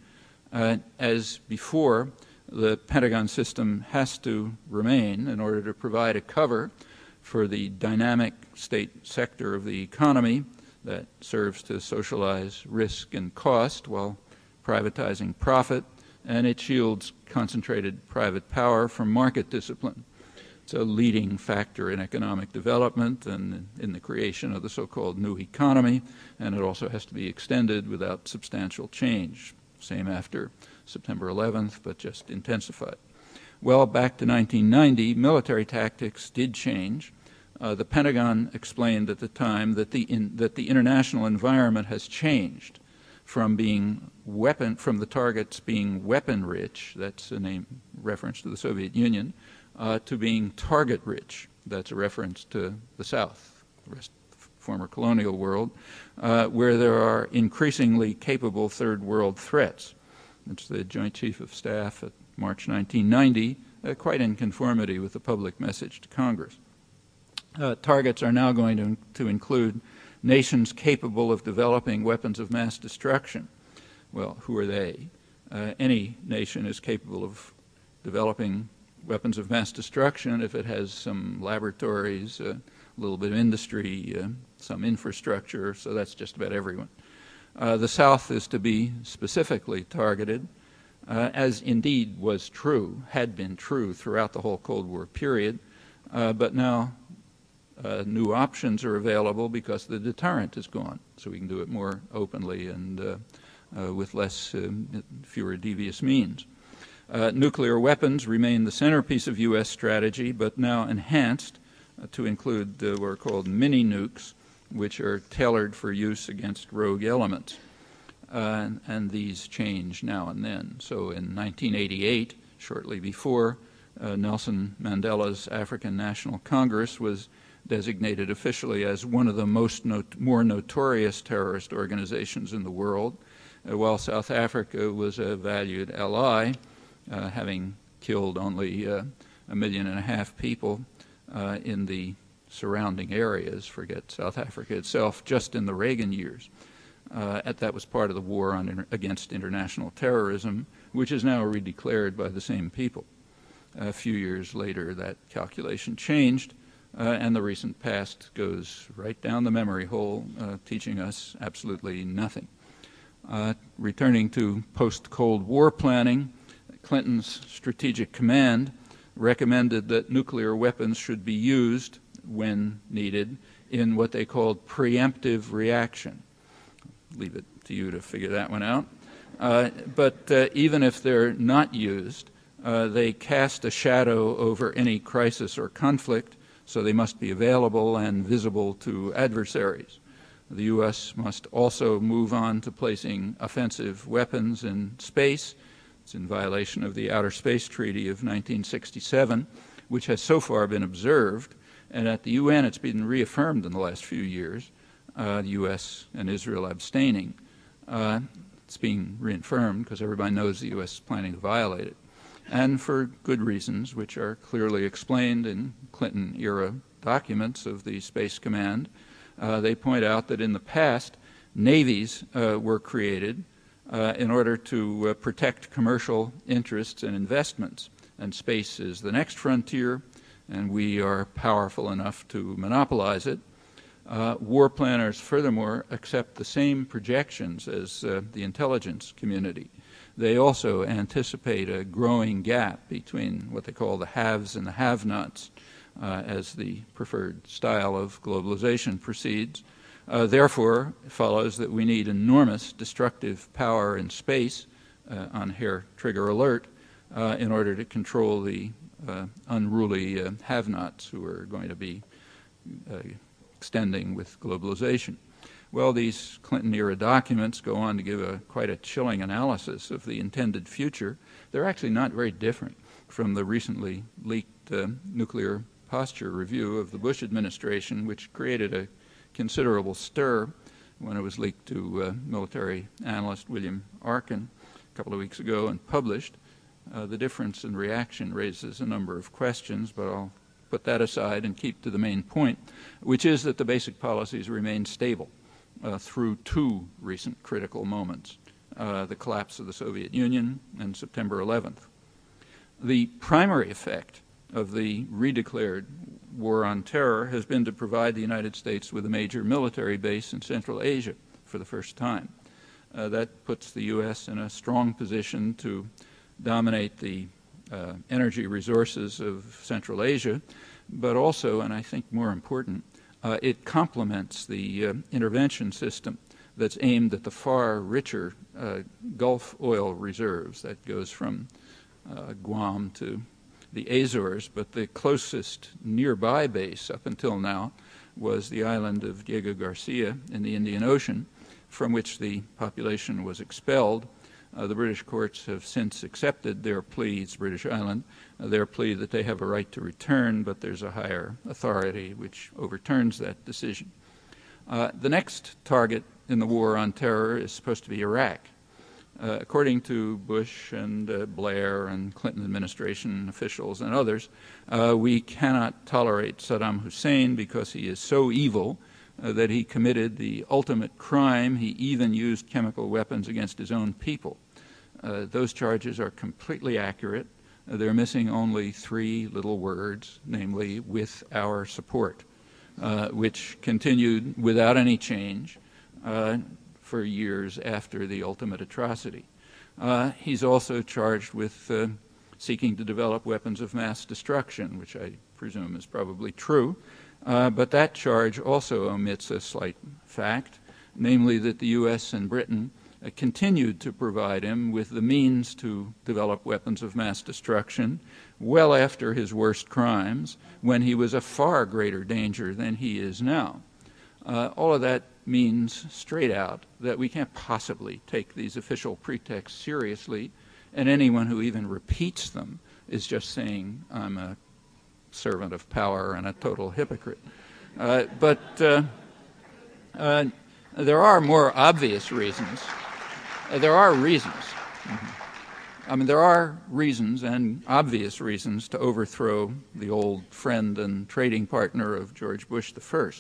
As before, the Pentagon system has to remain in order to provide a cover for the dynamic state sector of the economy that serves to socialize risk and cost while privatizing profit, and it shields concentrated private power from market discipline. It's a leading factor in economic development and in the creation of the so-called new economy, and it also has to be extended without substantial change. Same after September 11th, but just intensified. Well, back to 1990, military tactics did change. The Pentagon explained at the time that the international environment has changed from the targets being weapon-rich, that's a reference to the Soviet Union, to being target-rich, that's a reference to the South, the former colonial world, where there are increasingly capable third world threats. It's the Joint Chief of Staff at March 1990, quite in conformity with the public message to Congress. Targets are now going to include nations capable of developing weapons of mass destruction. Well, who are they? Any nation is capable of developing weapons of mass destruction if it has some laboratories, a little bit of industry, some infrastructure, so that's just about everyone. The South is to be specifically targeted, as indeed was true, had been true throughout the whole Cold War period, but now new options are available because the deterrent is gone, so we can do it more openly and with fewer devious means. Nuclear weapons remain the centerpiece of U.S. strategy, but now enhanced to include what are called mini-nukes, which are tailored for use against rogue elements. And these change now and then. So in 1988, shortly before, Nelson Mandela's African National Congress was designated officially as one of the more notorious terrorist organizations in the world, while South Africa was a valued ally, having killed only 1.5 million people in the surrounding areas, forget South Africa itself, just in the Reagan years. That was part of the war against international terrorism, which is now redeclared by the same people. A few years later, that calculation changed, and the recent past goes right down the memory hole, teaching us absolutely nothing. Returning to post-Cold War planning, Clinton's Strategic Command recommended that nuclear weapons should be used, when needed, in what they called preemptive reaction. Leave it to you to figure that one out. But even if they're not used, they cast a shadow over any crisis or conflict, so they must be available and visible to adversaries. The U.S. must also move on to placing offensive weapons in space. It's in violation of the Outer Space Treaty of 1967, which has so far been observed, and at the UN it's been reaffirmed in the last few years, the U.S. and Israel abstaining. It's being reaffirmed because everybody knows the U.S. is planning to violate it, and for good reasons, which are clearly explained in Clinton-era documents of the Space Command. They point out that in the past, navies were created in order to protect commercial interests and investments. And space is the next frontier, and we are powerful enough to monopolize it. War planners, furthermore, accept the same projections as the intelligence community. They also anticipate a growing gap between what they call the haves and the have-nots as the preferred style of globalization proceeds. Therefore, it follows that we need enormous destructive power in space on hair-trigger alert in order to control the unruly have-nots who are going to be extending with globalization. Well, these Clinton-era documents go on to give quite a chilling analysis of the intended future. They're actually not very different from the recently leaked nuclear posture review of the Bush administration, which created a considerable stir when it was leaked to military analyst William Arkin a couple of weeks ago and published. The difference in reaction raises a number of questions, but I'll put that aside and keep to the main point, which is that the basic policies remain stable through two recent critical moments, the collapse of the Soviet Union and September 11th. The primary effect of the redeclared war on terror has been to provide the United States with a major military base in Central Asia for the first time. That puts the U.S. in a strong position to dominate the energy resources of Central Asia, but also, and I think more important, it complements the intervention system that's aimed at the far richer Gulf oil reserves that goes from Guam to the Azores, but the closest nearby base up until now was the island of Diego Garcia in the Indian Ocean, from which the population was expelled. The British courts have since accepted their plea, it's British Island, their plea that they have a right to return, but there's a higher authority which overturns that decision. The next target in the war on terror is supposed to be Iraq. According to Bush and Blair and Clinton administration officials and others, we cannot tolerate Saddam Hussein because he is so evil that he committed the ultimate crime. He even used chemical weapons against his own people. Those charges are completely accurate. They're missing only three little words, namely, with our support, which continued without any change for years after the ultimate atrocity. He's also charged with seeking to develop weapons of mass destruction, which I presume is probably true. But that charge also omits a slight fact, namely that the U.S. and Britain continued to provide him with the means to develop weapons of mass destruction well after his worst crimes, when he was a far greater danger than he is now. All of that means straight out that we can't possibly take these official pretexts seriously, and anyone who even repeats them is just saying, I'm a servant of power and a total hypocrite. But there are more obvious reasons. There are reasons. I mean, there are reasons and obvious reasons to overthrow the old friend and trading partner of George Bush I.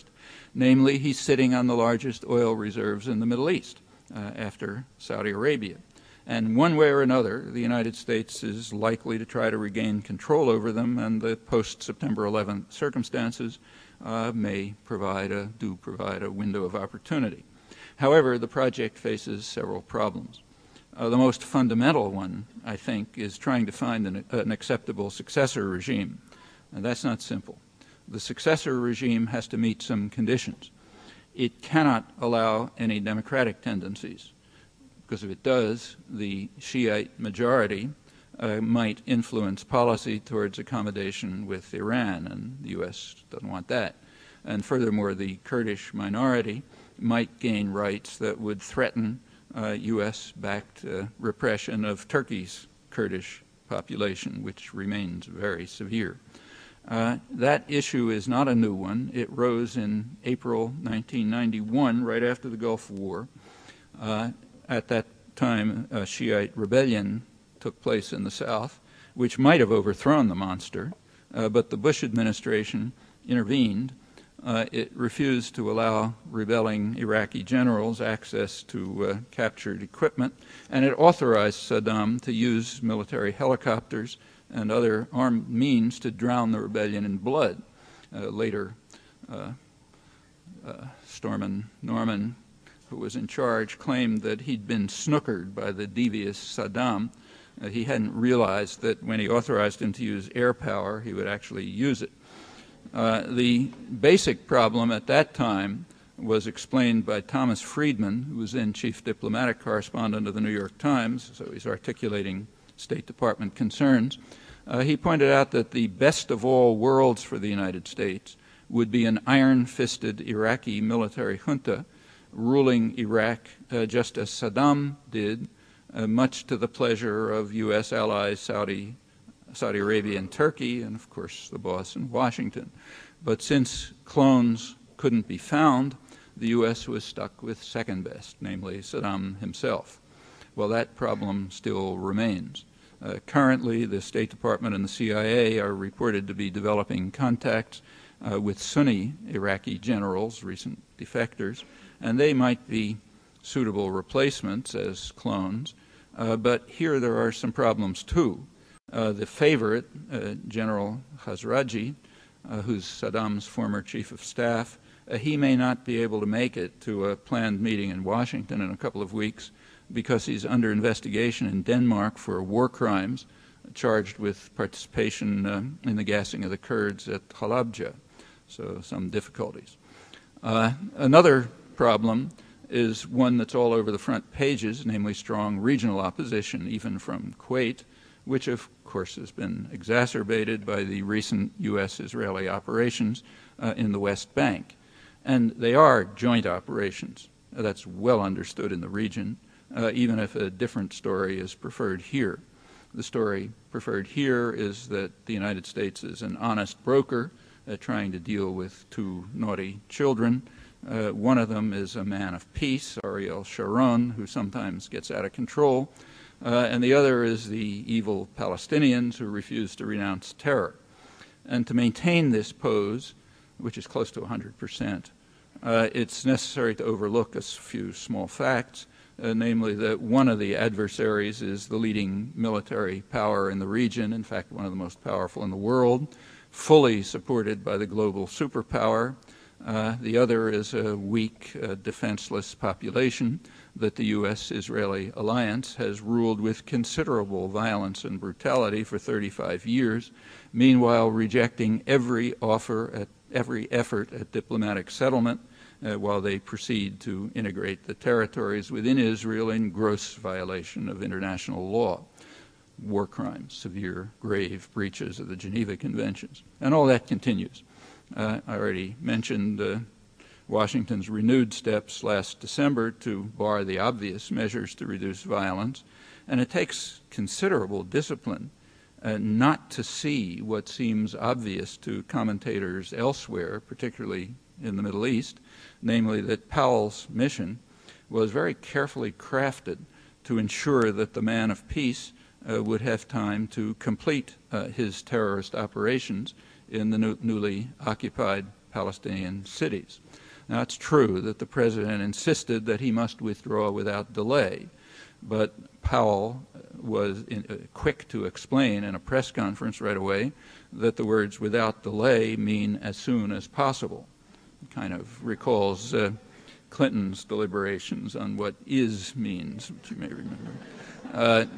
Namely, he's sitting on the largest oil reserves in the Middle East after Saudi Arabia. And one way or another, the United States is likely to try to regain control over them, and the post-September 11th circumstances may do provide a window of opportunity. However, the project faces several problems. The most fundamental one, I think, is trying to find an acceptable successor regime. And that's not simple. The successor regime has to meet some conditions. It cannot allow any democratic tendencies, because if it does, the Shiite majority might influence policy towards accommodation with Iran, and the U.S. doesn't want that. And furthermore, the Kurdish minority might gain rights that would threaten U.S.-backed repression of Turkey's Kurdish population, which remains very severe. That issue is not a new one. It rose in April 1991, right after the Gulf War. At that time, a Shiite rebellion took place in the South, which might have overthrown the monster, but the Bush administration intervened. It refused to allow rebelling Iraqi generals access to captured equipment, and it authorized Saddam to use military helicopters and other armed means to drown the rebellion in blood. Later, Stormin Norman, who was in charge, claimed that he'd been snookered by the devious Saddam. He hadn't realized that when he authorized him to use air power, he would actually use it. The basic problem at that time was explained by Thomas Friedman, who was then chief diplomatic correspondent of the New York Times, so he's articulating State Department concerns. He pointed out that the best of all worlds for the United States would be an iron-fisted Iraqi military junta ruling Iraq just as Saddam did, much to the pleasure of U.S. allies Saudi Arabia and Turkey, and of course the boss in Washington. But since clones couldn't be found, the U.S. was stuck with second best, namely Saddam himself. Well, that problem still remains. Currently, the State Department and the CIA are reported to be developing contacts with Sunni Iraqi generals, recent defectors, and they might be suitable replacements as clones. But here there are some problems too. The favorite, General Khazraji, who's Saddam's former chief of staff, he may not be able to make it to a planned meeting in Washington in a couple of weeks because he's under investigation in Denmark for war crimes, charged with participation in the gassing of the Kurds at Halabja, so some difficulties. Another problem is one that's all over the front pages, namely strong regional opposition, even from Kuwait, which of course has been exacerbated by the recent U.S.-Israeli operations in the West Bank. And they are joint operations. That's well understood in the region, even if a different story is preferred here. The story preferred here is that the United States is an honest broker trying to deal with two naughty children, One of them is a man of peace, Ariel Sharon, who sometimes gets out of control, and the other is the evil Palestinians who refuse to renounce terror. And to maintain this pose, which is close to 100%, it's necessary to overlook a few small facts, namely that one of the adversaries is the leading military power in the region, in fact, one of the most powerful in the world, fully supported by the global superpower. The other is a weak, defenseless population that the U.S.-Israeli alliance has ruled with considerable violence and brutality for 35 years, meanwhile rejecting every effort at diplomatic settlement while they proceed to integrate the territories within Israel in gross violation of international law, war crimes, severe, grave breaches of the Geneva Conventions. And all that continues. I already mentioned Washington's renewed steps last December to bar the obvious measures to reduce violence, and it takes considerable discipline not to see what seems obvious to commentators elsewhere, particularly in the Middle East, namely that Powell's mission was very carefully crafted to ensure that the man of peace would have time to complete his terrorist operations in the newly occupied Palestinian cities. Now, it's true that the president insisted that he must withdraw without delay, but Powell was quick to explain in a press conference right away that the words "without delay" mean as soon as possible. It kind of recalls Clinton's deliberations on what "is" means, which you may remember.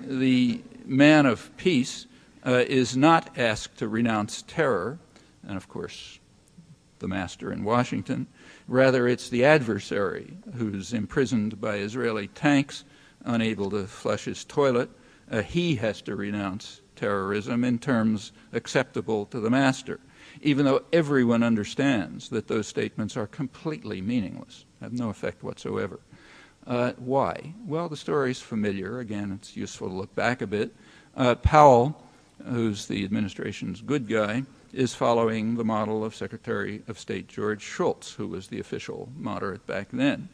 The man of peace is not asked to renounce terror, and of course the master in Washington. Rather, it's the adversary who's imprisoned by Israeli tanks, unable to flush his toilet. He has to renounce terrorism in terms acceptable to the master, even though everyone understands that those statements are completely meaningless, have no effect whatsoever. Why? Well, the story's familiar. Again, it's useful to look back a bit. Powell, who's the administration's good guy, is following the model of Secretary of State George Shultz, who was the official moderate back then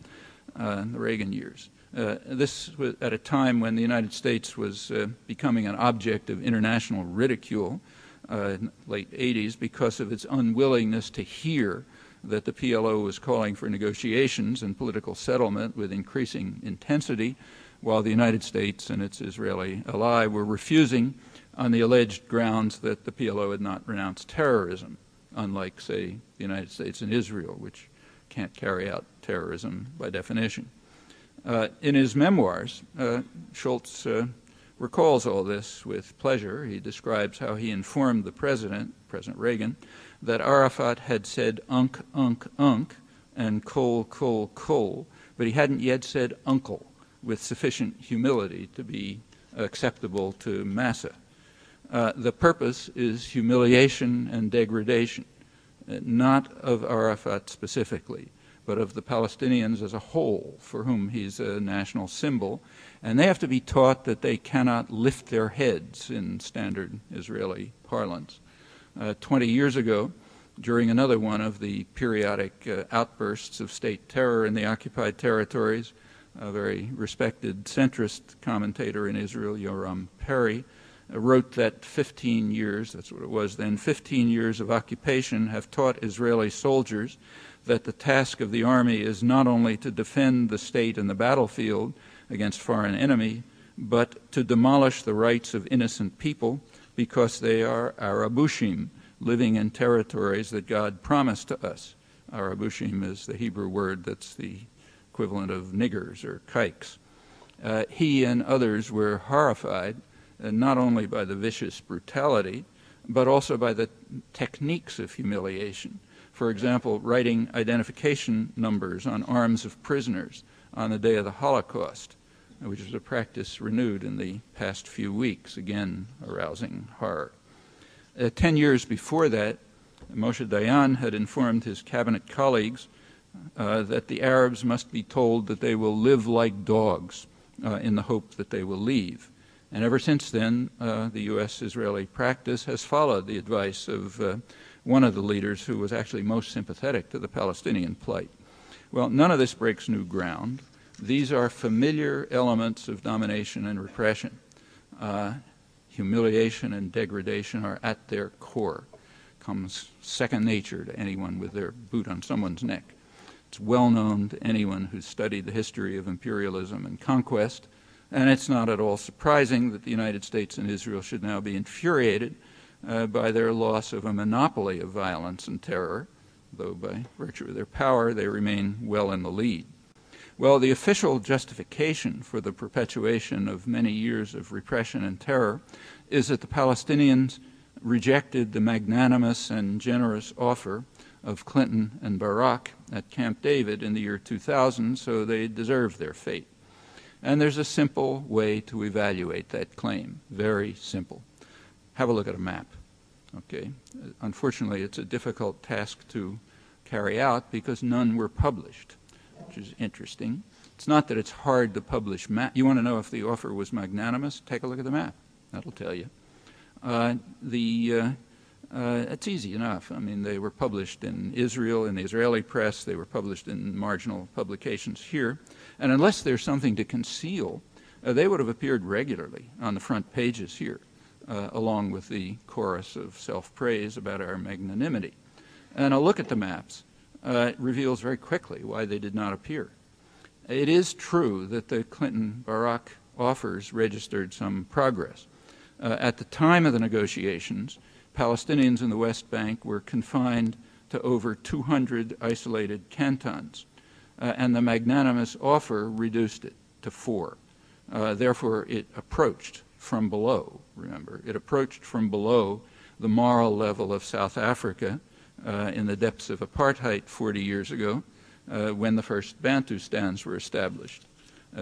in the Reagan years. This was at a time when the United States was becoming an object of international ridicule in the late 80s because of its unwillingness to hear that the PLO was calling for negotiations and political settlement with increasing intensity, while the United States and its Israeli ally were refusing on the alleged grounds that the PLO had not renounced terrorism, unlike, say, the United States and Israel, which can't carry out terrorism by definition. In his memoirs, Shultz recalls all this with pleasure. He describes how he informed the President Reagan, that Arafat had said unk, and kol, but he hadn't yet said uncle with sufficient humility to be acceptable to Massa. The purpose is humiliation and degradation, not of Arafat specifically, but of the Palestinians as a whole, for whom he's a national symbol, and they have to be taught that they cannot lift their heads in standard Israeli parlance. 20 years ago, during another one of the periodic outbursts of state terror in the occupied territories, a very respected centrist commentator in Israel, Yoram Perry, wrote that 15 years, that's what it was then, 15 years of occupation have taught Israeli soldiers that the task of the army is not only to defend the state and the battlefield against foreign enemy, but to demolish the rights of innocent people because they are Arabushim, living in territories that God promised to us. Arabushim is the Hebrew word that's the equivalent of niggers or kikes. He and others were horrified not only by the vicious brutality, but also by the techniques of humiliation. For example, writing identification numbers on arms of prisoners on the day of the Holocaust, which was a practice renewed in the past few weeks, again arousing horror. 10 years before that, Moshe Dayan had informed his cabinet colleagues that the Arabs must be told that they will live like dogs in the hope that they will leave. And ever since then, the U.S.-Israeli practice has followed the advice of one of the leaders who was actually most sympathetic to the Palestinian plight. Well, none of this breaks new ground. These are familiar elements of domination and repression. Humiliation and degradation are at their core. Comes second nature to anyone with their boot on someone's neck. It's well known to anyone who's studied the history of imperialism and conquest, and it's not at all surprising that the United States and Israel should now be infuriated by their loss of a monopoly of violence and terror, though by virtue of their power they remain well in the lead. Well, the official justification for the perpetuation of many years of repression and terror is that the Palestinians rejected the magnanimous and generous offer of Clinton and Barak at Camp David in the year 2000, so they deserve their fate. And there's a simple way to evaluate that claim, very simple. Have a look at a map. Okay. Unfortunately, it's a difficult task to carry out because none were published, which is interesting. It's not that it's hard to publish map. You want to know if the offer was magnanimous? Take a look at the map. That'll tell you. It's easy enough. I mean, they were published in Israel, in the Israeli press. They were published in marginal publications here. And unless there's something to conceal, they would have appeared regularly on the front pages here, along with the chorus of self-praise about our magnanimity. And a look at the maps reveals very quickly why they did not appear. It is true that the Clinton-Barak offers registered some progress. At the time of the negotiations, Palestinians in the West Bank were confined to over 200 isolated cantons, and the magnanimous offer reduced it to 4. Therefore, it approached from below, remember, it approached from below the moral level of South Africa in the depths of apartheid 40 years ago when the first Bantustans were established.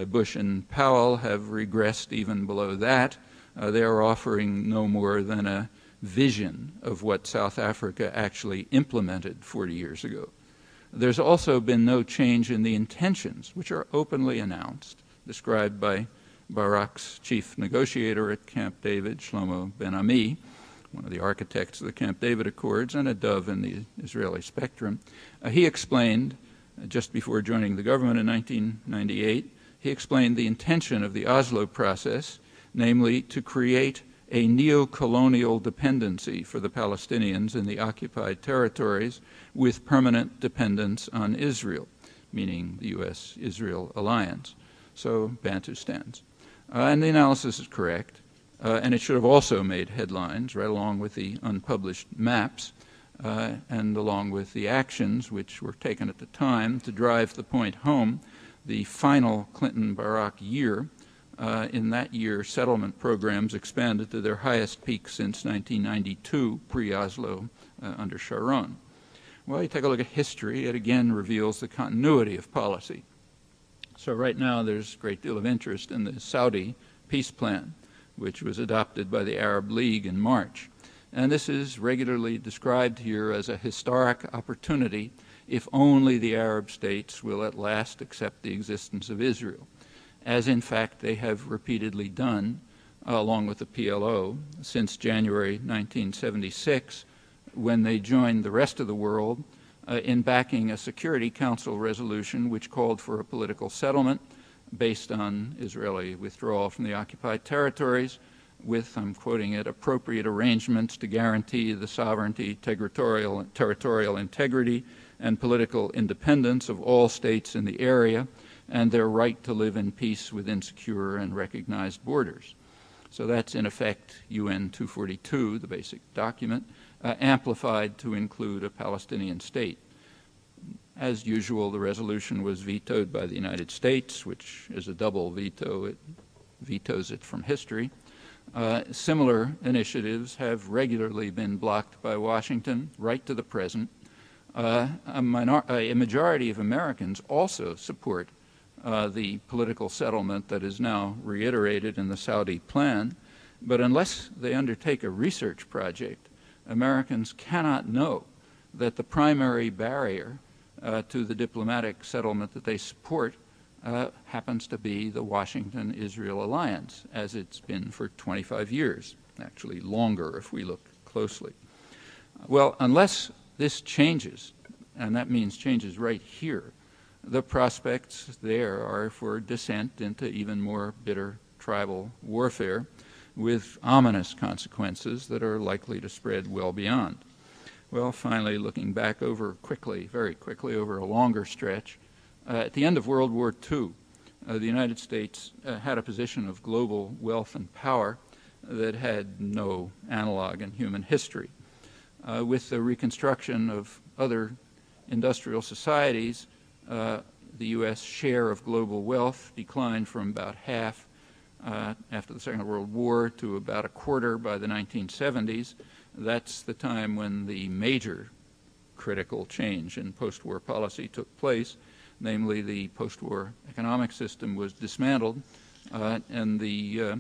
Bush and Powell have regressed even below that. They are offering no more than a vision of what South Africa actually implemented 40 years ago. There's also been no change in the intentions, which are openly announced, described by Barak's chief negotiator at Camp David, Shlomo Ben-Ami, one of the architects of the Camp David Accords and a dove in the Israeli spectrum. He explained, just before joining the government in 1998, he explained the intention of the Oslo process, namely to create a neo-colonial dependency for the Palestinians in the occupied territories with permanent dependence on Israel, meaning the U.S.-Israel alliance, so Bantustans. And the analysis is correct, and it should have also made headlines right along with the unpublished maps and along with the actions which were taken at the time to drive the point home. The final Clinton-Barak year, in that year, settlement programs expanded to their highest peak since 1992, pre-Oslo, under Sharon. Well, you take a look at history, it again reveals the continuity of policy. So right now there's a great deal of interest in the Saudi peace plan, which was adopted by the Arab League in March. And this is regularly described here as a historic opportunity if only the Arab states will at last accept the existence of Israel, as in fact they have repeatedly done, along with the PLO, since January 1976, when they joined the rest of the world in backing a Security Council resolution which called for a political settlement based on Israeli withdrawal from the occupied territories with, I'm quoting it, appropriate arrangements to guarantee the sovereignty, territorial integrity, and political independence of all states in the area, and their right to live in peace within secure and recognized borders. So that's in effect UN 242, the basic document, amplified to include a Palestinian state. As usual, the resolution was vetoed by the United States, which is a double veto. It vetoes it from history. Similar initiatives have regularly been blocked by Washington right to the present. A majority of Americans also support the political settlement that is now reiterated in the Saudi plan, but unless they undertake a research project, Americans cannot know that the primary barrier to the diplomatic settlement that they support happens to be the Washington-Israel alliance, as it's been for 25 years, actually longer if we look closely. Well, unless this changes, and that means changes right here, the prospects there are for descent into even more bitter tribal warfare with ominous consequences that are likely to spread well beyond. Well, finally, looking back very quickly, over a longer stretch, at the end of World War II, the United States had a position of global wealth and power that had no analog in human history. With the reconstruction of other industrial societies, the U.S. share of global wealth declined from about half after the Second World War to about a quarter by the 1970s. That's the time when the major critical change in post-war policy took place, namely the post-war economic system was dismantled and the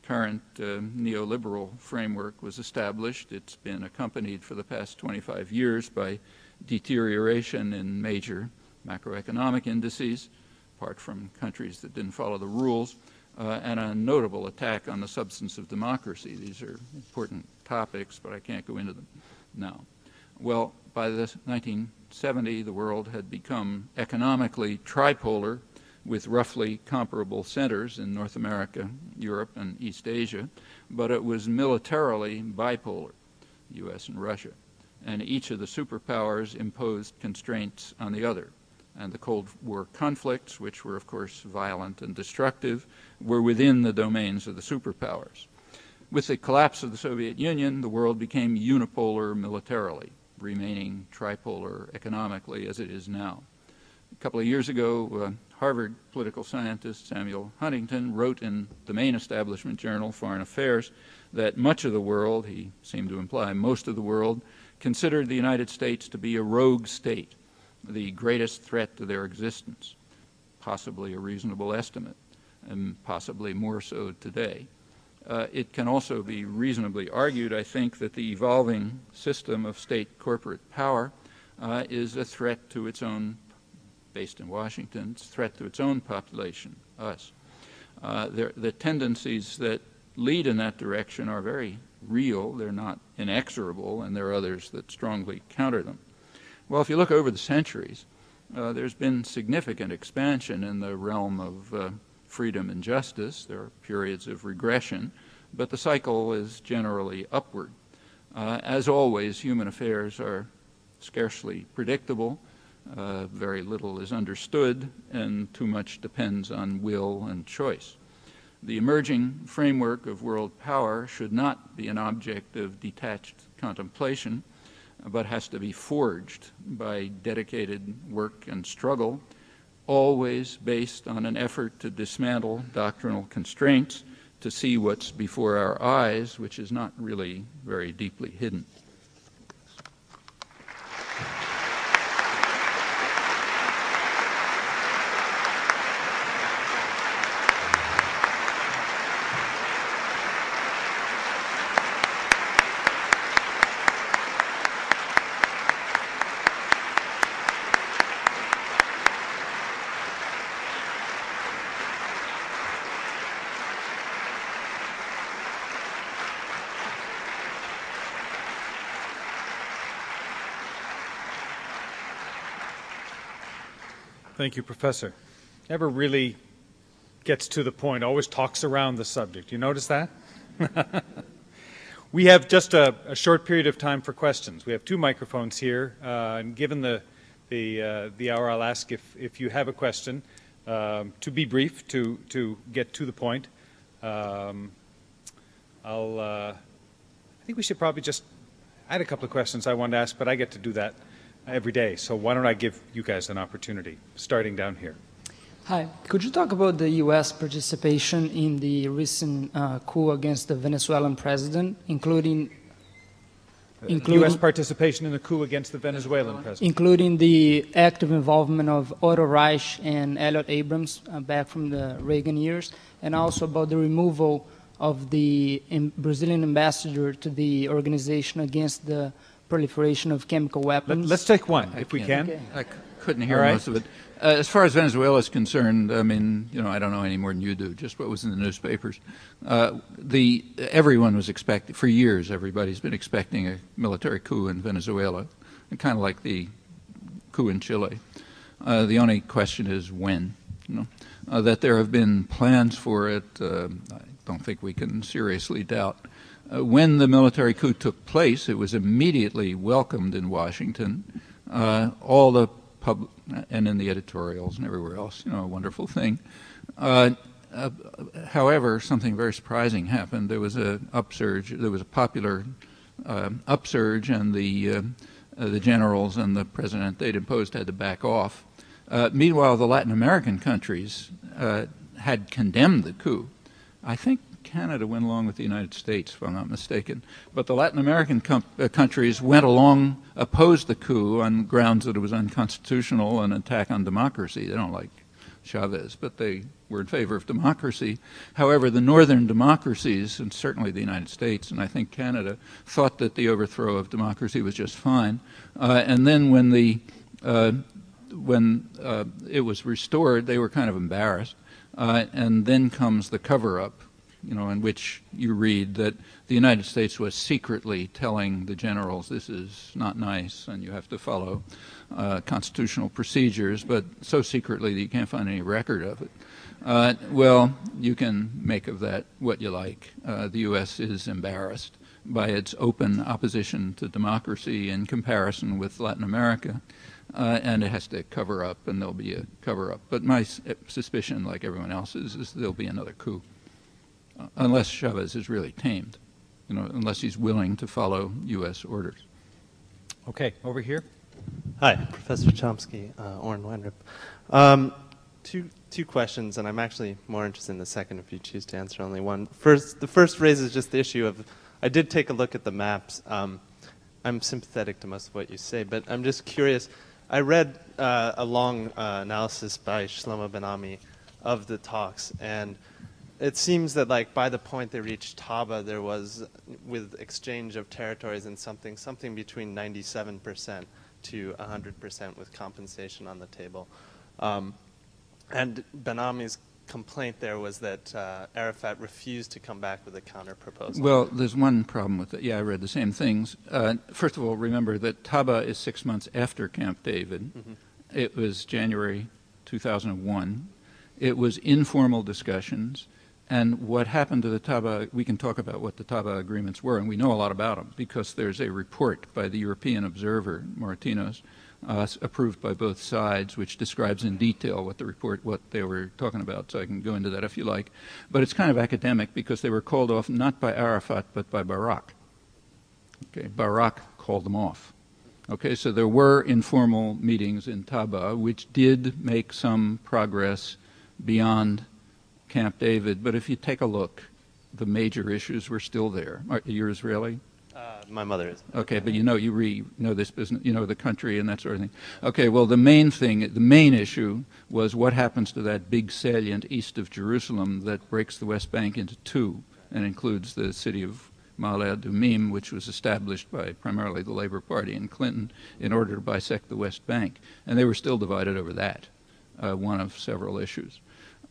current neoliberal framework was established. It's been accompanied for the past 25 years by deterioration in major macroeconomic indices, apart from countries that didn't follow the rules, and a notable attack on the substance of democracy. These are important topics, but I can't go into them now. Well, by the 1970, the world had become economically tripolar with roughly comparable centers in North America, Europe, and East Asia, but it was militarily bipolar, the U.S. and Russia, and each of the superpowers imposed constraints on the other. And the Cold War conflicts, which were, of course, violent and destructive, were within the domains of the superpowers. With the collapse of the Soviet Union, the world became unipolar militarily, remaining tripolar economically as it is now. A couple of years ago, Harvard political scientist Samuel Huntington wrote in the main establishment journal, Foreign Affairs, that much of the world, he seemed to imply most of the world, considered the United States to be a rogue state, the greatest threat to their existence, possibly a reasonable estimate, and possibly more so today. It can also be reasonably argued, I think, that the evolving system of state corporate power is a threat to its own, based in Washington, it's a threat to its own population, us. The tendencies that lead in that direction are very real, they're not inexorable, and there are others that strongly counter them. Well, if you look over the centuries, there's been significant expansion in the realm of freedom and justice. There are periods of regression, but the cycle is generally upward. As always, human affairs are scarcely predictable. Very little is understood, and too much depends on will and choice. The emerging framework of world power should not be an object of detached contemplation, but has to be forged by dedicated work and struggle, always based on an effort to dismantle doctrinal constraints, to see what's before our eyes, which is not really very deeply hidden. Thank you, Professor. Never really gets to the point, always talks around the subject. You notice that? We have just a short period of time for questions. We have two microphones here, and given the hour, I'll ask if you have a question, to be brief, to get to the point. I think we should probably just, I had a couple of questions I wanted to ask, but I get to do that every day. So why don't I give you guys an opportunity, starting down here. Hi. Could you talk about the U.S. participation in the recent coup against the Venezuelan president, including U.S. participation in the coup against the Venezuelan president? Including the active involvement of Otto Reich and Elliot Abrams back from the Reagan years, and also about the removal of the Brazilian ambassador to the Organization Against the Proliferation of Chemical Weapons. Let's take one, if we can. Okay. I couldn't hear most of it. As far as Venezuela is concerned, I mean, I don't know any more than you do, just what was in the newspapers. Everyone was expecting, for years, everybody's been expecting a military coup in Venezuela, kind of like the coup in Chile. The only question is when. That there have been plans for it, I don't think we can seriously doubt. When the military coup took place, it was immediately welcomed in Washington. All the and in the editorials and everywhere else, a wonderful thing. However, something very surprising happened. There was an upsurge. There was a popular upsurge, and the generals and the president they'd imposed had to back off. Meanwhile, the Latin American countries had condemned the coup. I think Canada went along with the United States, if I'm not mistaken. But the Latin American countries went along, opposed the coup on grounds that it was unconstitutional and an attack on democracy. They don't like Chavez, but they were in favor of democracy. However, the northern democracies, and certainly the United States, and I think Canada, thought that the overthrow of democracy was just fine. And then when it was restored, they were kind of embarrassed. And then comes the cover-up, in which you read that the United States was secretly telling the generals, this is not nice and you have to follow constitutional procedures, but so secretly that you can't find any record of it. Well, you can make of that what you like. The U.S. is embarrassed by its open opposition to democracy in comparison with Latin America, and it has to cover up, and there'll be a cover-up. But my suspicion, like everyone else's, is there'll be another coup. Unless Chavez is really tamed, unless he's willing to follow U.S. orders. Okay, over here. Hi, Professor Chomsky, Oren Weinrip. Two questions, and I'm actually more interested in the second if you choose to answer only one. The first raises just the issue of, I did take a look at the maps. I'm sympathetic to most of what you say, but I'm just curious. I read a long analysis by Shlomo Ben-Ami of the talks, and it seems that by the point they reached Taba, there was, with exchange of territories and something between 97% to 100% with compensation on the table. And Ben-Ami's complaint there was that Arafat refused to come back with a counter-proposal. Well, there's one problem with it. Yeah, I read the same things. First of all, remember that Taba is 6 months after Camp David. Mm-hmm. It was January 2001. It was informal discussions. And what happened to the Taba, we can talk about what the Taba agreements were, and we know a lot about them because there's a report by the European observer, Moratinos, approved by both sides, which describes in detail what they were talking about, so I can go into that if you like. But it's kind of academic because they were called off not by Arafat, but by Barak. Okay, Barak called them off. Okay, so there were informal meetings in Taba, which did make some progress beyond Camp David, but if you take a look, the major issues were still there. You're Israeli? My mother is. Okay, but you know this business, the country and that sort of thing. Okay, well, the main issue was what happens to that big salient east of Jerusalem that breaks the West Bank into two and includes the city of Ma'ale Adumim, which was established by primarily the Labor Party and Clinton in order to bisect the West Bank. And they were still divided over that, one of several issues.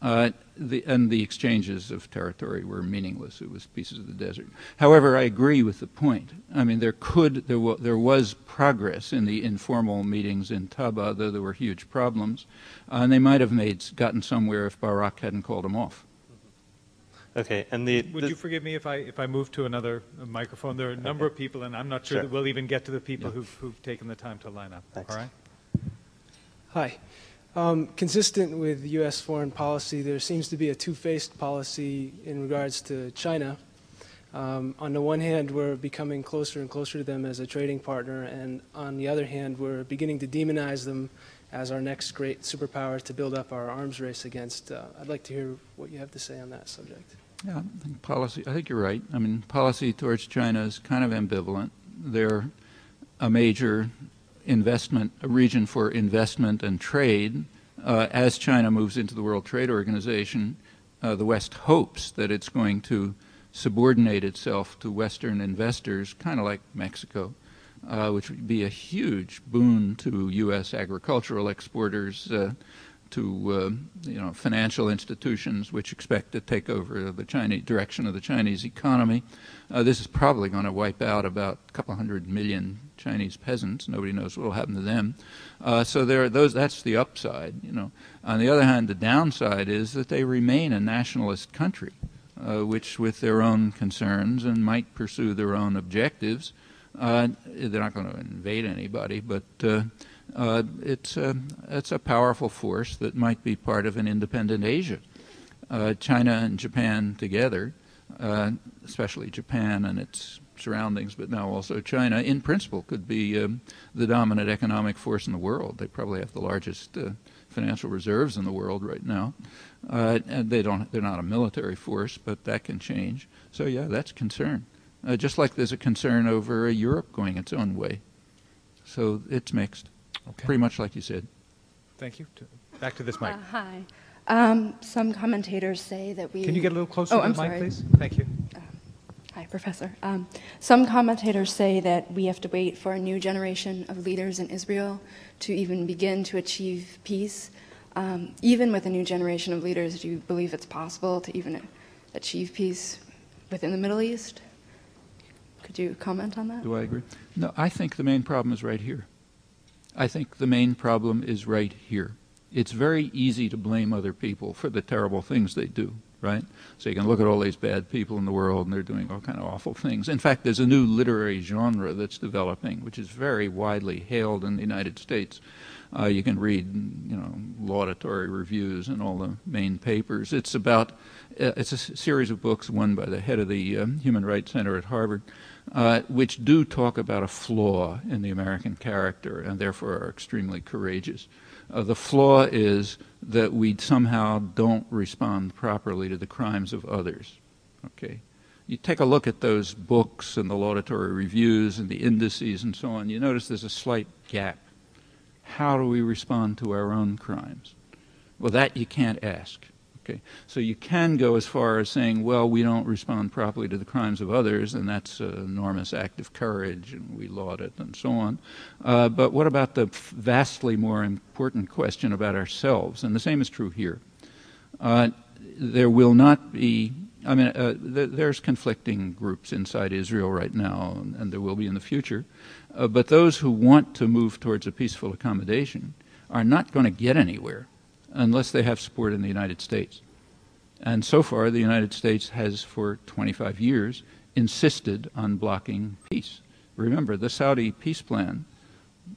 And the exchanges of territory were meaningless. It was pieces of the desert. However, I agree with the point. I mean, there was progress in the informal meetings in Taba, though there were huge problems, and they might have gotten somewhere if Barak hadn't called them off. Okay, and would you forgive me if I move to another microphone? There are a number of people, and I'm not sure that we'll even get to the people who've taken the time to line up. Thanks. All right. Hi. Consistent with U.S. foreign policy, there seems to be a two-faced policy in regards to China. On the one hand, we're becoming closer and closer to them as a trading partner, and on the other hand, we're beginning to demonize them as our next great superpower to build up our arms race against. I'd like to hear what you have to say on that subject. Yeah, I think you're right. I mean, policy towards China is kind of ambivalent. They're a major a region for investment and trade. As China moves into the World Trade Organization, the West hopes that it's going to subordinate itself to Western investors, kind of like Mexico, which would be a huge boon to U.S. agricultural exporters to financial institutions which expect to take over the Chinese direction of the Chinese economy. This is probably going to wipe out about a couple 100 million Chinese peasants. Nobody knows what will happen to them. So there are those. That's the upside. On the other hand, the downside is that they remain a nationalist country, which, with their own concerns and might pursue their own objectives, they're not going to invade anybody, but it's a powerful force that might be part of an independent Asia. China and Japan together, especially Japan and its surroundings, but now also China, in principle could be the dominant economic force in the world. They probably have the largest financial reserves in the world right now. And they're not a military force, but that can change. So yeah, that's a concern. Just like there's a concern over Europe going its own way. So it's mixed. Okay. Pretty much like you said. Thank you. Back to this mic. Hi. Some commentators say that we... Can you get a little closer to the mic, please? Thank you. Hi, Professor. Some commentators say that we have to wait for a new generation of leaders in Israel to even begin to achieve peace. Even with a new generation of leaders, do you believe it's possible to even achieve peace within the Middle East? Could you comment on that? Do I agree? No, I think the main problem is right here. I think the main problem is right here. It's very easy to blame other people for the terrible things they do, right? So you can look at all these bad people in the world and they're doing all kind of awful things. In fact, there's a new literary genre that's developing, which is very widely hailed in the United States. You can read, laudatory reviews in all the main papers. It's a series of books, one by the head of the Human Rights Center at Harvard, which do talk about a flaw in the American character and therefore are extremely courageous. The flaw is that we somehow don't respond properly to the crimes of others. Okay, you take a look at those books and the laudatory reviews and the indices and so on, you notice there's a slight gap. How do we respond to our own crimes? Well, that you can't ask. Okay, so you can go as far as saying, well, we don't respond properly to the crimes of others, and that's an enormous act of courage, and we laud it, and so on. But what about the vastly more important question about ourselves? And the same is true here. There will not be, there's conflicting groups inside Israel right now, and there will be in the future. But those who want to move towards a peaceful accommodation are not going to get anywhere unless they have support in the United States. And so far, the United States has, for 25 years, insisted on blocking peace. Remember, the Saudi peace plan,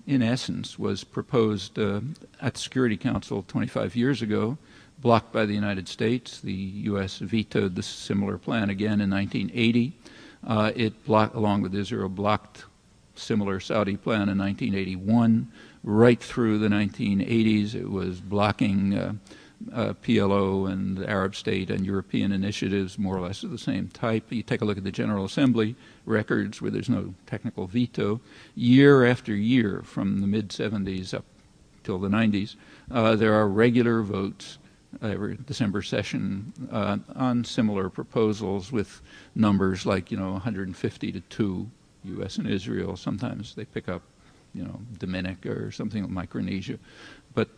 in essence, was proposed at the Security Council 25 years ago, blocked by the United States. The U.S. vetoed the similar plan again in 1980. It blocked, along with Israel, blocked similar Saudi plan in 1981. Right through the 1980s, it was blocking PLO and Arab state and European initiatives more or less of the same type. You take a look at the General Assembly records where there's no technical veto. Year after year, from the mid-70s up till the 90s, there are regular votes every December session on similar proposals with numbers like, 150 to 2, U.S. and Israel. Sometimes they pick up Dominica or something like Micronesia. But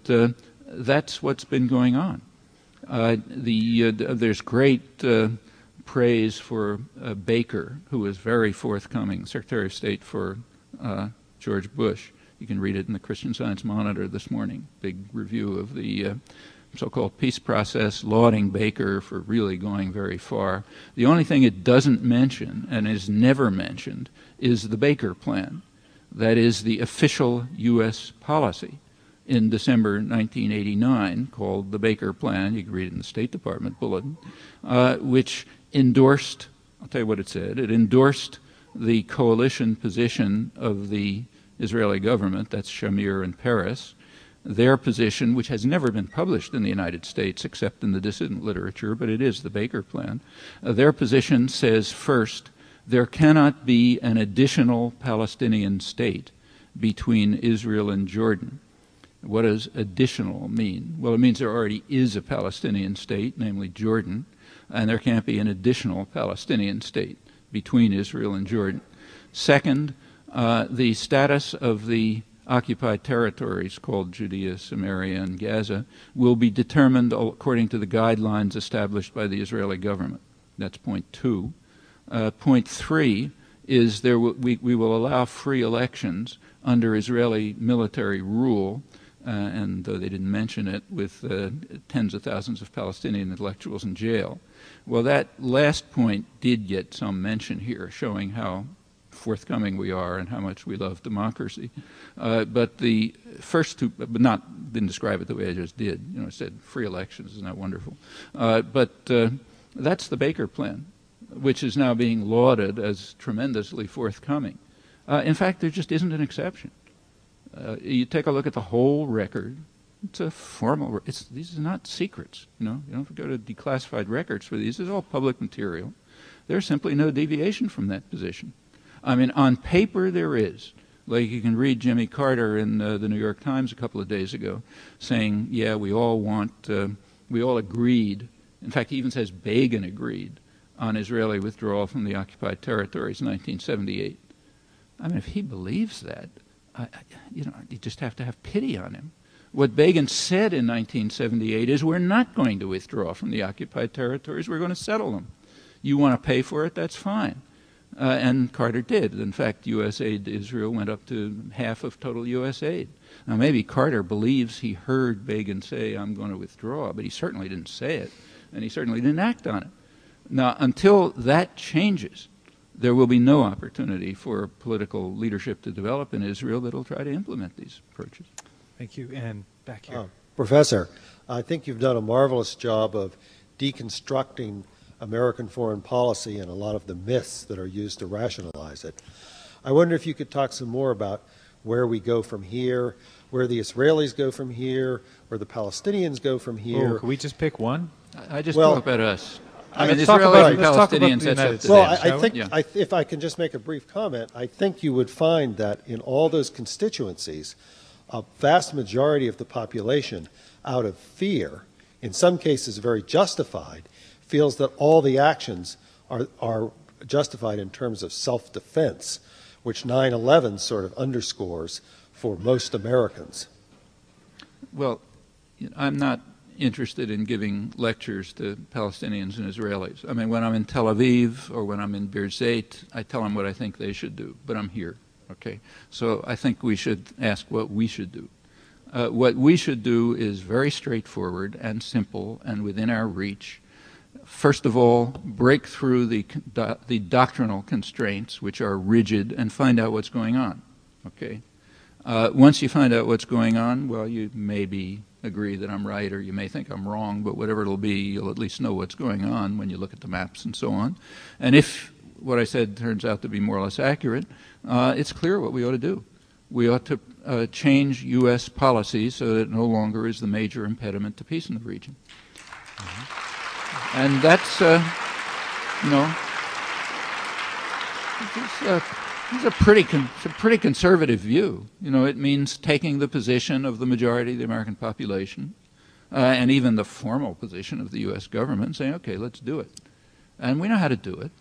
that's what's been going on. There's great praise for Baker, who was very forthcoming, Secretary of State for George Bush. You can read it in the Christian Science Monitor this morning, big review of the so-called peace process, lauding Baker for really going very far. The only thing it doesn't mention, and is never mentioned, is the Baker Plan. That is the official U.S. policy in December 1989, called the Baker Plan. You can read it in the State Department bulletin, which endorsed, I'll tell you what it said, it endorsed the coalition position of the Israeli government, that's Shamir and Peres, their position, which has never been published in the United States except in the dissident literature, but it is the Baker Plan. Their position says, first, there cannot be an additional Palestinian state between Israel and Jordan. What does additional mean? Well, it means there already is a Palestinian state, namely Jordan, and there can't be an additional Palestinian state between Israel and Jordan. Second, the status of the occupied territories called Judea, Samaria, and Gaza will be determined according to the guidelines established by the Israeli government. That's point 2. Point 3 is we will allow free elections under Israeli military rule, and though they didn't mention it, with tens of thousands of Palestinian intellectuals in jail. Well, that last point did get some mention here, showing how forthcoming we are and how much we love democracy. But the first two, didn't describe it the way I just did. You know, I said free elections, isn't that wonderful? But that's the Baker Plan, which is now being lauded as tremendously forthcoming. In fact, there just isn't an exception. You take a look at the whole record. It's a formal. These are not secrets. You know, you don't have to go to declassified records for these. This is all public material. There's simply no deviation from that position. I mean, on paper there is. Like you can read Jimmy Carter in the New York Times a couple of days ago, saying, "Yeah, we all agreed." In fact, he even says Begin agreed on Israeli withdrawal from the occupied territories in 1978. I mean, if he believes that, you just have to have pity on him. What Begin said in 1978 is, we're not going to withdraw from the occupied territories, we're going to settle them. You want to pay for it, that's fine. And Carter did. In fact, U.S. aid to Israel went up to half of total U.S. aid. Now, maybe Carter believes he heard Begin say, I'm going to withdraw, but he certainly didn't say it, and he certainly didn't act on it. Now, until that changes, there will be no opportunity for political leadership to develop in Israel that will try to implement these approaches. Thank you. And back here. Professor, I think you've done a marvelous job of deconstructing American foreign policy and a lot of the myths that are used to rationalize it. I wonder if you could talk some more about where we go from here, where the Israelis go from here, where the Palestinians go from here. Oh, can we just pick one? I just talk about us. I mean, let's talk about Israelis and Palestinians, that's up to them. Well, I think, if I can just make a brief comment, I think you would find that in all those constituencies, a vast majority of the population, out of fear, in some cases very justified, feels that all the actions are justified in terms of self-defense, which 9/11 sort of underscores for most Americans. Well, I'm not interested in giving lectures to Palestinians and Israelis. I mean, when I'm in Tel Aviv or when I'm in Birzeit, I tell them what I think they should do, but I'm here, okay? So I think we should ask what we should do. What we should do is very straightforward and simple and within our reach. First of all, break through the doctrinal constraints, which are rigid, and find out what's going on, okay? Once you find out what's going on, well, you maybe agree that I'm right, or you may think I'm wrong, but whatever it'll be, you'll at least know what's going on when you look at the maps and so on. And if what I said turns out to be more or less accurate, it's clear what we ought to do. We ought to change U.S. policy so that it no longer is the major impediment to peace in the region. And that's, it's a pretty conservative view. You know, it means taking the position of the majority of the American population, and even the formal position of the U.S. government, and saying, okay, let's do it. And we know how to do it.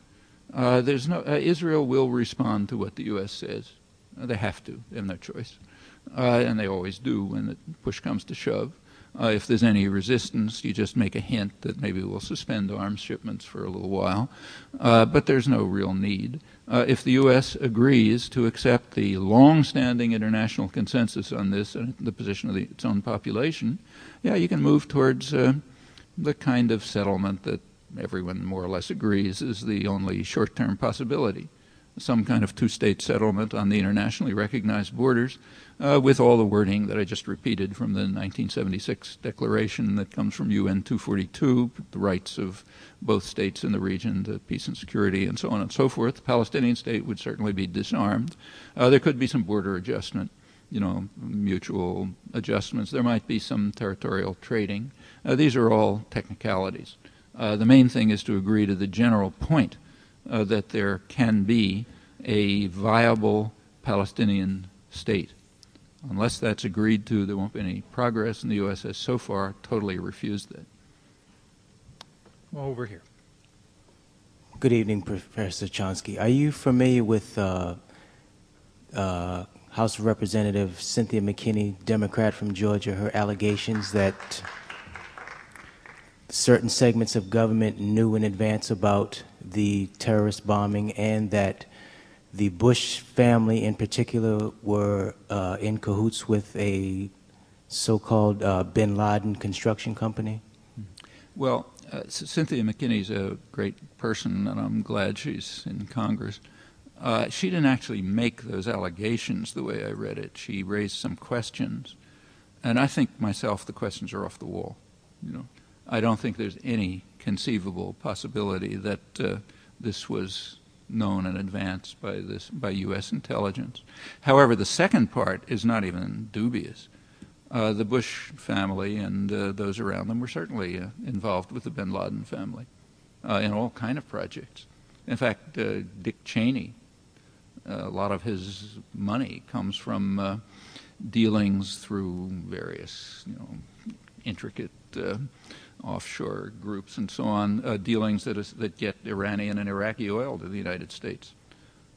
Israel will respond to what the U.S. says. They have to. They have no choice. And they always do when the push comes to shove. If there's any resistance, you just make a hint that maybe we'll suspend arms shipments for a little while. But there's no real need. If the U.S. agrees to accept the long-standing international consensus on this and the position of its own population, yeah, you can move towards the kind of settlement that everyone more or less agrees is the only short-term possibility. Some kind of two-state settlement on the internationally recognized borders with all the wording that I just repeated from the 1976 declaration that comes from UN 242, the rights of both states in the region to peace and security and so on and so forth. The Palestinian state would certainly be disarmed. There could be some border adjustment, mutual adjustments. There might be some territorial trading. These are all technicalities. The main thing is to agree to the general point that there can be a viable Palestinian state. Unless that's agreed to, there won't be any progress, and the U.S. has so far totally refused that. Well, over here. Good evening, Professor Chomsky. Are you familiar with House of Representative Cynthia McKinney, Democrat from Georgia, her allegations that certain segments of government knew in advance about the terrorist bombing and that the Bush family in particular were in cahoots with a so-called bin Laden construction company? Well, Cynthia McKinney's a great person, and I'm glad she's in Congress. She didn't actually make those allegations the way I read it. She raised some questions, and I think myself the questions are off the wall. You know, I don't think there's any conceivable possibility that this was known in advance by U.S. intelligence. However, the second part is not even dubious. The Bush family and those around them were certainly involved with the bin Laden family in all kind of projects. In fact, Dick Cheney, a lot of his money comes from dealings through various, intricate offshore groups and so on, dealings that get Iranian and Iraqi oil to the United States.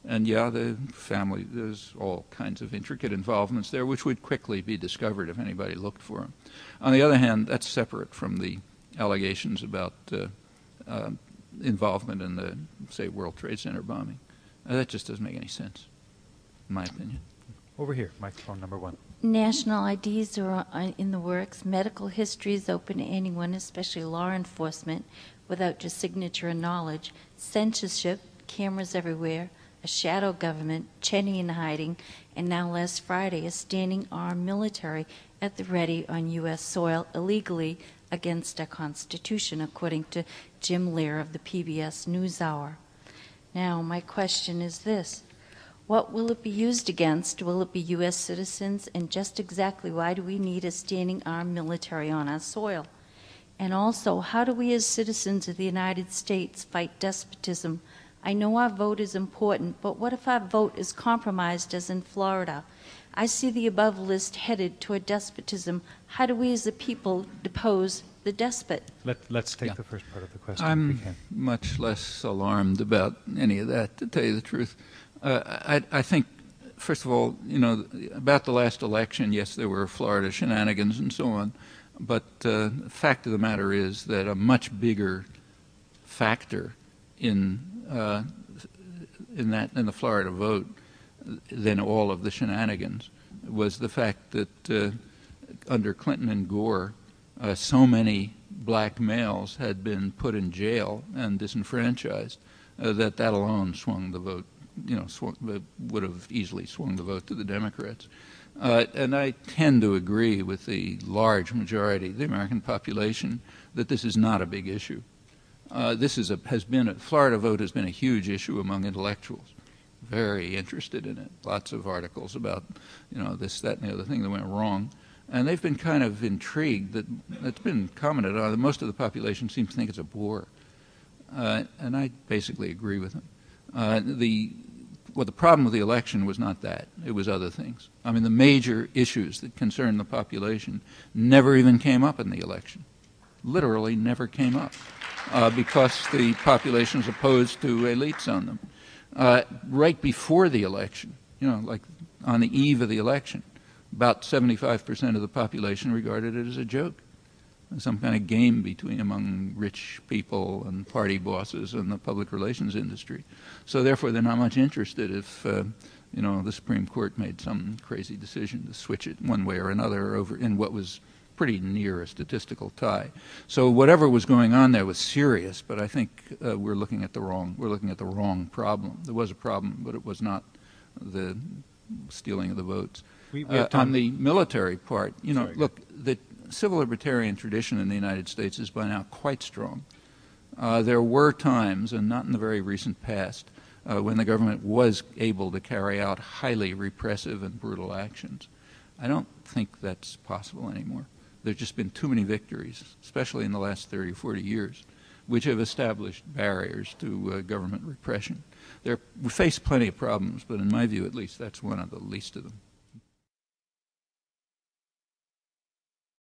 And yeah, the family, there's all kinds of intricate involvements there, which would quickly be discovered if anybody looked for them. On the other hand, that's separate from the allegations about involvement in the, say, World Trade Center bombing. That just doesn't make any sense, in my opinion. Over here, microphone number 1. National IDs are in the works. Medical history is open to anyone, especially law enforcement, without your signature and knowledge. Censorship, cameras everywhere, a shadow government, Cheney in hiding, and now last Friday, a standing armed military at the ready on U.S. soil illegally against our Constitution, according to Jim Lear of the PBS NewsHour. Now, my question is this. What will it be used against? Will it be U.S. citizens? And just exactly why do we need a standing armed military on our soil? And also, how do we as citizens of the United States fight despotism? I know our vote is important, but what if our vote is compromised as in Florida? I see the above list headed toward despotism. How do we as a people depose the despot? Let's take the first part of the question. I'm much less alarmed about any of that, to tell you the truth. I think, first of all, about the last election, yes, there were Florida shenanigans and so on, but the fact of the matter is that a much bigger factor in the Florida vote than all of the shenanigans was the fact that under Clinton and Gore, so many black males had been put in jail and disenfranchised that alone swung the vote. Would have easily swung the vote to the Democrats. And I tend to agree with the large majority of the American population that this is not a big issue. Florida vote has been a huge issue among intellectuals, very interested in it. Lots of articles about, this, that, and the other thing that went wrong. And they've been kind of intrigued that it's been commented on that most of the population seems to think it's a bore. And I basically agree with them. The problem with the election was not that. It was other things. I mean, the major issues that concern the population never even came up in the election. Literally never came up because the population was opposed to elites on them. Right before the election, like on the eve of the election, about 75% of the population regarded it as a joke, some kind of game among rich people and party bosses and the public relations industry. So therefore, they're not much interested if the Supreme Court made some crazy decision to switch it one way or another over in what was pretty near a statistical tie. So whatever was going on there was serious, but I think we're looking at the wrong problem. There was a problem, but it was not the stealing of the votes. On the military part, look, the civil libertarian tradition in the United States is by now quite strong. There were times, and not in the very recent past, when the government was able to carry out highly repressive and brutal actions. I don't think that's possible anymore. There's just been too many victories, especially in the last 30 or 40 years, which have established barriers to government repression. We face plenty of problems, but in my view, at least, that's one of the least of them.